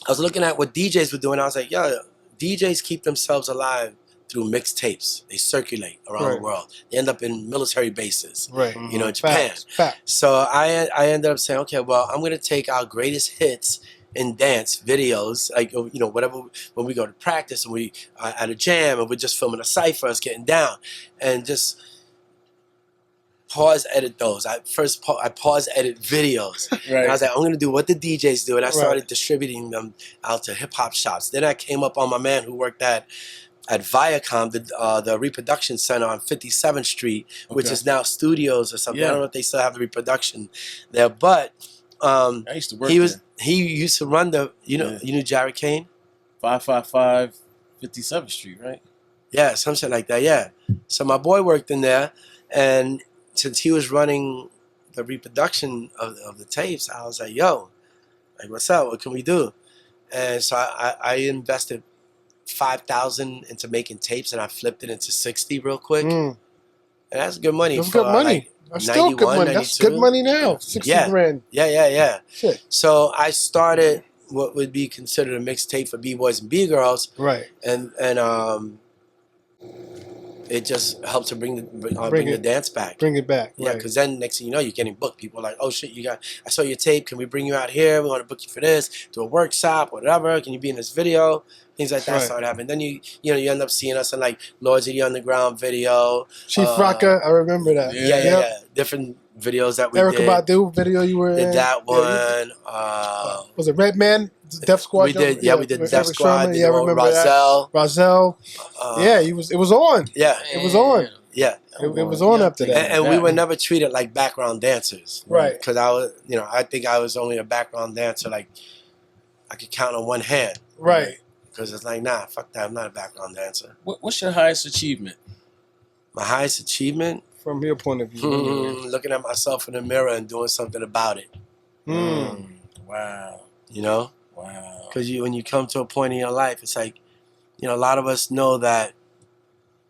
C: I was looking at what DJs were doing. I was like, yo, DJs keep themselves alive through mixtapes. They circulate around the world. They end up in military bases, Japan.
B: Facts.
C: So I ended up saying, okay, well, I'm going to take our greatest hits in dance videos, like, whatever, when we go to practice and we at a jam and we're just filming a cypher, us getting down, and just pause edit those. I pause edit videos. Right. And I was like, I'm going to do what the DJs do. And I started distributing them out to hip hop shops. Then I came up on my man who worked at Viacom, the reproduction center on 57th Street, which is now studios or something. I don't know if they still have the reproduction there, but
A: I used to work
C: he used to run you knew Jared Kane?
A: 555 57th Street, right?
C: Yeah, something like that, yeah. So my boy worked in there, and since he was running the reproduction of the tapes, I was like, yo, like, what's up? What can we do? And so I invested $5,000 into making tapes, and I flipped it into 60 real quick. And that's good money.
B: That's good money.
C: Like,
B: that's still good money. 92. That's good money now. 60 grand.
C: Yeah.
B: Shit.
C: So I started what would be considered a mixtape for B-boys and B-girls.
B: Right.
C: And it just helped to bring the dance back.
B: Bring it back.
C: Yeah, because then next thing you know, you're getting booked. People are like, oh shit, I saw your tape. Can we bring you out here? We want to book you for this, do a workshop, whatever. Can you be in this video? Things like that started happening. Then you end up seeing us in like Lords of the Underground video.
B: Chief Rocka, I remember that.
C: Yeah. Different videos that we
B: Erykah
C: did.
B: Badu video you were in.
C: Did that one.
B: Was it Redman? Def Squad?
C: We did. Yeah, we did Def Squad.
B: Yeah, I remember
C: Roselle.
B: Roselle. Yeah, it was on.
C: Yeah,
B: it was on.
C: Yeah,
B: it was on after that.
C: And we were never treated like background dancers,
B: right?
C: Because I think I was only a background dancer. Like I could count on one hand,
B: right?
C: Because it's like, nah, fuck that. I'm not a background dancer.
A: What's your highest achievement?
C: My highest achievement,
B: from your point of view,
C: looking at myself in the mirror and doing something about it.
A: Wow.
C: You know.
A: Wow.
C: Because when you come to a point in your life, it's like, a lot of us know that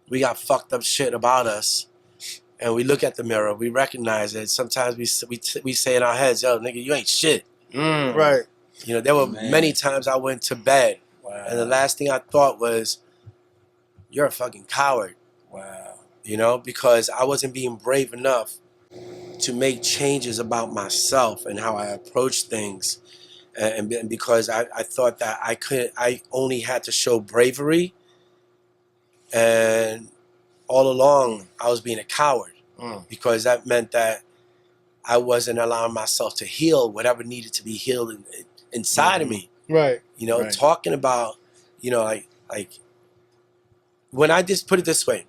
C: we got fucked up shit about us, and we look at the mirror, we recognize it. Sometimes we say in our heads, yo, nigga, you ain't shit.
B: Right.
C: There were many times I went to bed, and the last thing I thought was, you're a fucking coward.
A: Wow.
C: Because I wasn't being brave enough to make changes about myself and how I approach things. And because I thought that I only had to show bravery, and all along I was being a coward because that meant that I wasn't allowing myself to heal whatever needed to be healed inside of me.
B: Right.
C: Talking about, like when I just put it this way,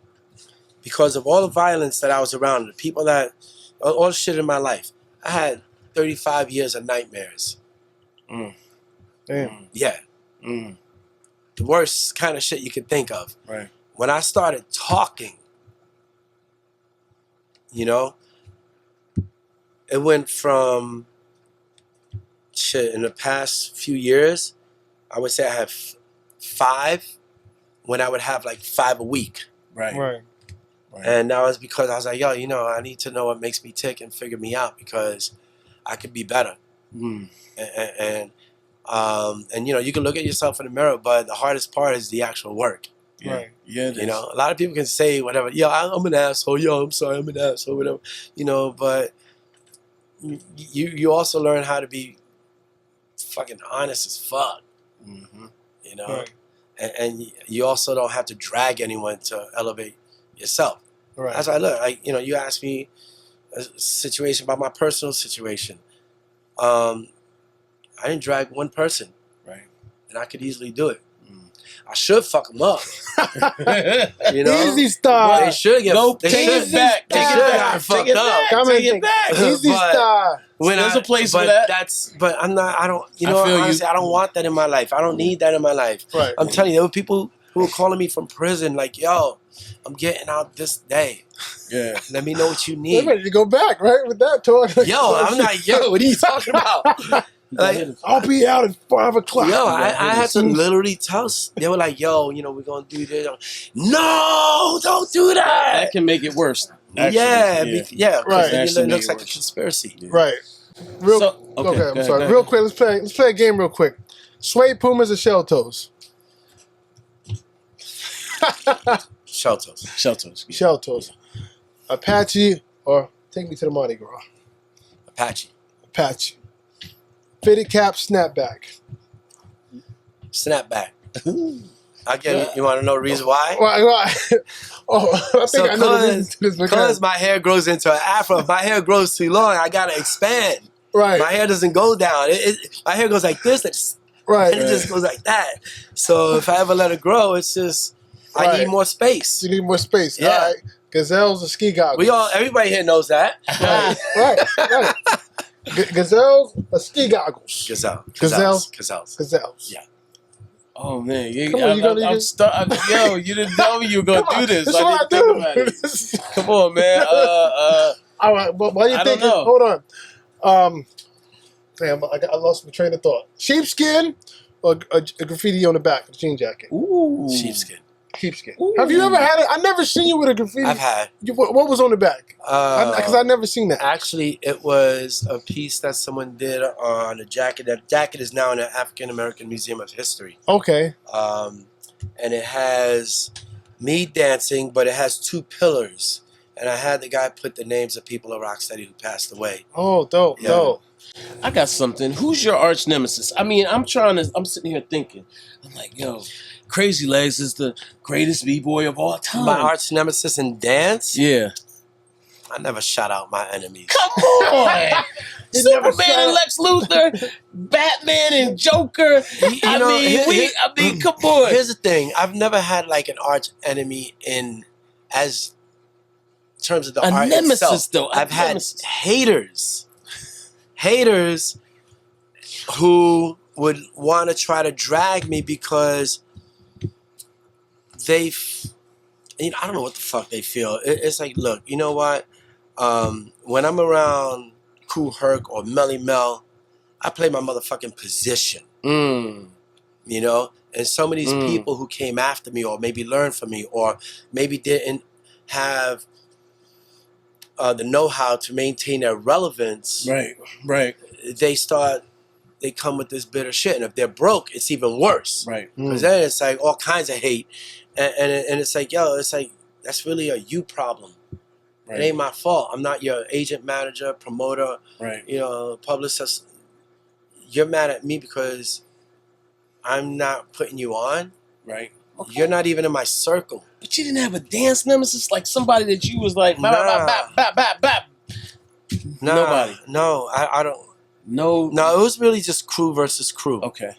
C: because of all the violence that I was around, the people that, all the shit in my life, I had 35 years of nightmares.
B: Damn.
C: Yeah. The worst kind of shit you could think of.
A: Right.
C: When I started talking, it went from shit in the past few years, I would say I have 5 when I would have like 5 a week.
B: Right.
C: And that was because I was like, yo, I need to know what makes me tick and figure me out because I could be better. And you can look at yourself in the mirror, but the hardest part is the actual work.
A: Yeah.
B: Right.
A: Yeah.
C: A lot of people can say whatever. Yo, I'm an asshole. Yo, I'm sorry, I'm an asshole. Whatever. But you also learn how to be fucking honest as fuck.
B: Right.
C: And you also don't have to drag anyone to elevate yourself.
B: Right.
C: That's why I look. Like you asked me a situation about my personal situation. I didn't drag one person,
A: right?
C: And I could easily do it. I should fuck them up.
B: Easy Star.
C: They should get.
A: Take it back. Take it back.
B: Easy Star.
A: There's a place for that.
C: But I'm not. I don't. Honestly, I don't want that in my life. I don't need that in my life.
B: Right.
C: I'm telling you, there were people who were calling me from prison, like, "Yo, I'm getting out this day.
A: Yeah.
C: Let me know what you need."
B: They're ready to go back, right? With that talk.
C: Yo, I'm not. Yo, what are you talking about? Like,
B: I'll be out at 5 o'clock.
C: Yo, I had to literally tell. They were like, "Yo, we're gonna do this." No, don't do that.
A: That can make it worse.
C: Actually. Yeah.
B: Right.
C: It looks like a conspiracy.
B: Yeah. Right. Okay, I'm sorry. Real quick, let's play a game real quick. Suede Pumas or Shell Toes?
C: Shell Toes.
B: Shell Toes. Apache or Take Me to the Mardi Gras?
C: Apache.
B: Fitted cap, snapback.
C: Snapback. I get it. You want to know the reason why?
B: Why? I think I know the reason to this.
C: Because my hair grows into an afro. If my hair grows too long, I got to expand.
B: Right.
C: My hair doesn't go down. My hair goes like this. And it just goes like that. So if I ever let it grow, it's just, I need more space.
B: You need more space.
C: Yeah.
B: All right. Gazelles or ski goggles?
C: Everybody here knows that.
B: Right. Gazelles or ski goggles? Gazelles.
C: Yeah.
A: Oh man, I'm stuck. Yo, you didn't know you were gonna do this.
B: That's what I
A: didn't think about it. Come on, man.
B: All right, but while you're thinking, hold on. Damn, I lost my train of thought. Sheepskin or a graffiti on the back of the jean jacket?
C: Ooh. Sheepskin.
B: Ooh. Have you ever had it? I never seen you with a graffiti.
C: I've had.
B: What was on the back? Because I never seen that.
C: Actually, it was a piece that someone did on a jacket. That jacket is now in the African American Museum of History.
B: Okay.
C: And it has me dancing, but it has 2 pillars. And I had the guy put the names of people at Rocksteady who passed away.
B: Oh, dope, dope.
A: I got something. Who's your arch nemesis? I mean, I'm sitting here thinking. I'm like, yo, Crazy Legs is the greatest b-boy of all time.
C: My arch nemesis in dance?
A: Yeah.
C: I never shout out my enemies.
A: Come on! Superman and Lex Luthor, Batman and Joker. I mean, come on.
C: Here's the thing. I've never had like an arch enemy in terms of the art
A: nemesis
C: itself.
A: Though.
C: I've had haters who would want to try to drag me because I don't know what the fuck they feel. It's like, look, you know what? When I'm around Kool Herc or Melly Mel, I play my motherfucking position. You know? And some of these people who came after me or maybe learned from me or maybe didn't have the know-how to maintain their relevance.
A: Right.
C: They come with this bitter shit. And if they're broke, it's even worse.
A: Right.
C: Because then it's like all kinds of hate. And it's like, yo, it's like, that's really a you problem. Right. It ain't my fault. I'm not your agent, manager, promoter, you know, publicist. You're mad at me because I'm not putting you on.
A: Right. Okay.
C: You're not even in my circle.
A: But you didn't have a dance nemesis? Like somebody that you was like, bap. Nobody.
C: No, I don't.
A: No,
C: it was really just crew versus crew.
A: Okay,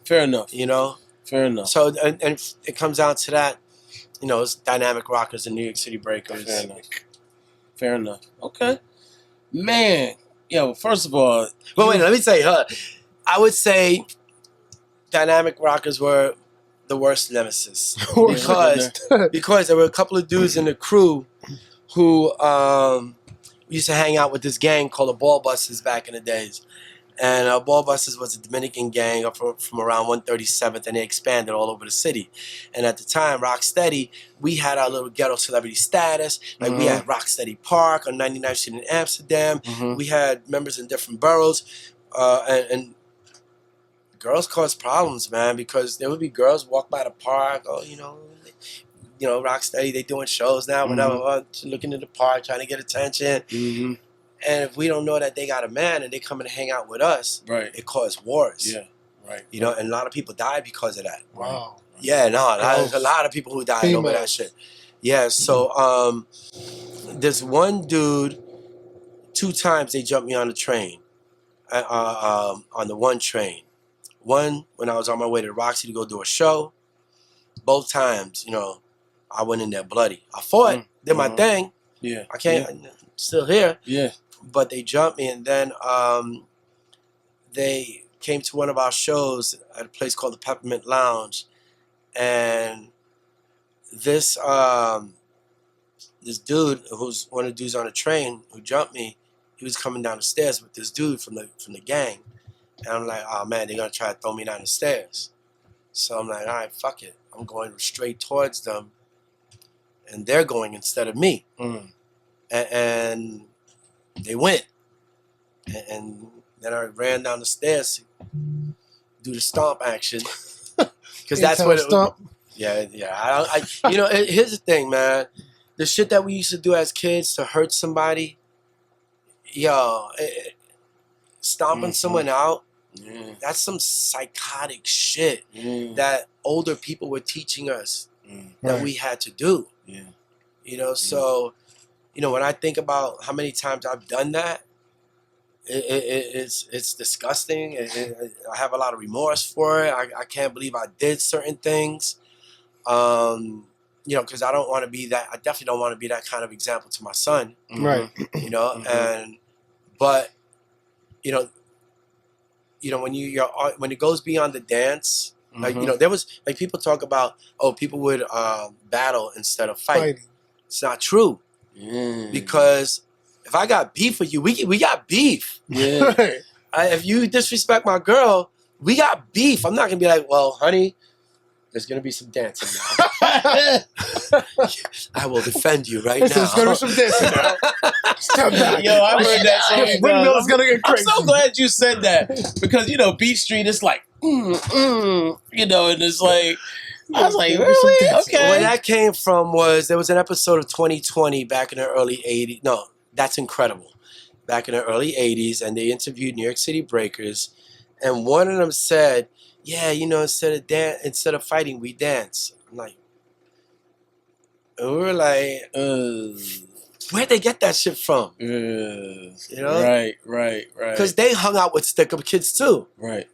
A: fair enough.
C: You know?
A: Fair enough.
C: So, and it comes down to that, you know, it's Dynamic Rockers and New York City Breakers.
A: Fair enough. Okay. Man, yo, first of all...
C: But wait, let me say, I would say Dynamic Rockers were the worst nemesis. because there were a couple of dudes in the crew who used to hang out with this gang called the Ball Busters back in the days. And Ball Busters was a Dominican gang from around 137th, and they expanded all over the city. And at the time, Rocksteady, we had our little ghetto celebrity status. Like we had Rocksteady Park on 99th Street in Amsterdam. We had members in different boroughs. And girls caused problems, man, because there would be girls walk by the park, you know, Rocksteady, they doing shows now, whatever, looking in the park, trying to get attention. And if we don't know that they got a man and they come and hang out with us, it caused wars.
A: Yeah, right.
C: You know, and a lot of people died because of that.
B: Wow.
C: Yeah, no, there's a lot of people who died over that shit. Yeah, so there's one dude, 2 times they jumped me on the train, on the one train. One, when I was on my way to Roxy to go do a show. Both times, you know, I went in there bloody. I fought, did my thing.
A: Yeah.
C: I can't, I'm still here.
A: Yeah.
C: But they jumped me, and then they came to one of our shows at a place called the Peppermint Lounge, and this dude, who's one of the dudes on the train who jumped me, he was coming down the stairs with this dude from the gang, and I'm like, oh man, they're gonna try to throw me down the stairs. So I'm like, all right, fuck it, I'm going straight towards them, and they're going instead of me, and they went, and then I ran down the stairs to do the stomp action, because that's what it was. Yeah. You know, here's the thing, man. The shit that we used to do as kids to hurt somebody, stomping someone out, that's some psychotic shit that older people were teaching us that we had to do. You know, so, you know, when I think about how many times I've done that, it's disgusting. I have a lot of remorse for it. I can't believe I did certain things. You know, because I don't want to be that. I definitely don't want to be that kind of example to my son.
B: Right.
C: You know, but you know, when it goes beyond the dance, like, you know, there was, like, people talk about, people would battle instead of fight. It's not true, because if I got beef with you, we got beef.
A: Yeah.
C: If you disrespect my girl, we got beef. I'm not gonna be like, well, honey, there's gonna be some dancing now. I will defend you right now.
B: There's gonna be some dancing now. Step back.
A: Yo, I heard that so many
B: Windmill's
A: times.
B: gonna get
A: I'm
B: crazy.
A: so glad you said that because Beat Street is like, and it's like, I was like, really? Okay.
C: Where that came from was there was an episode of 2020 back in the early 80s. No, That's Incredible. Back in the early 80s, and they interviewed New York City breakers, and one of them said, yeah, instead of fighting, we dance. I'm like, and we were like, where'd they get that shit from?
A: Right.
C: Because they hung out with stick-up kids too.
A: Right.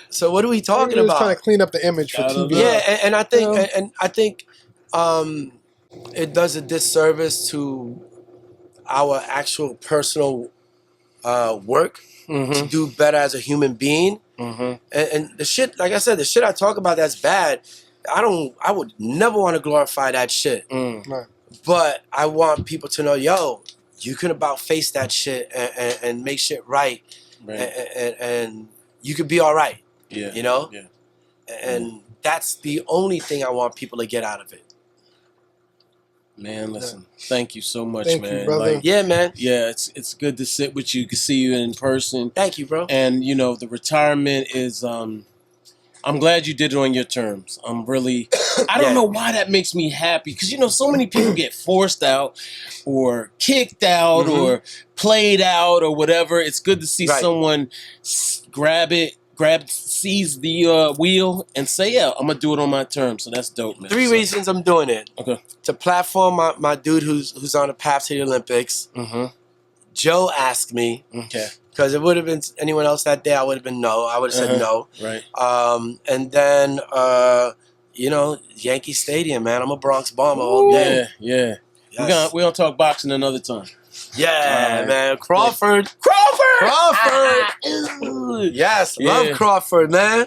C: So what are we talking about?
B: Trying to clean up the image for TV.
C: Yeah, and I think, it does a disservice to our actual personal work to do better as a human being. And the shit, like I said, the shit I talk about that's bad, I would never want to glorify that shit.
B: Right.
C: But I want people to know, yo, you can about face that shit and make shit right. And you could be all right.
A: Yeah. Yeah.
C: And that's the only thing I want people to get out of it.
A: Man, listen. Thank you so much,
B: Thank
A: man.
B: you, brother.
C: Yeah, man.
A: Yeah, it's good to sit with you, to see you in person.
C: Thank you, bro.
A: And the retirement is I'm glad you did it on your terms. I'm really I don't know why that makes me happy because so many people get forced out or kicked out or played out or whatever. It's good to see someone seize the wheel and say, yeah, I'm gonna do it on my terms. So that's dope, man.
C: Three reasons I'm doing it.
A: Okay.
C: To platform my dude who's on the path to the Olympics. Joe asked me.
A: Okay.
C: Because it would have been anyone else that day, I would have been no. I would have said no.
A: Right.
C: And then Yankee Stadium, man. I'm a Bronx Bomber all day.
A: Yeah.
C: Yes.
A: We're gonna talk boxing another time.
C: Yeah,
A: right.
C: man. Crawford. Yes, love Crawford, man.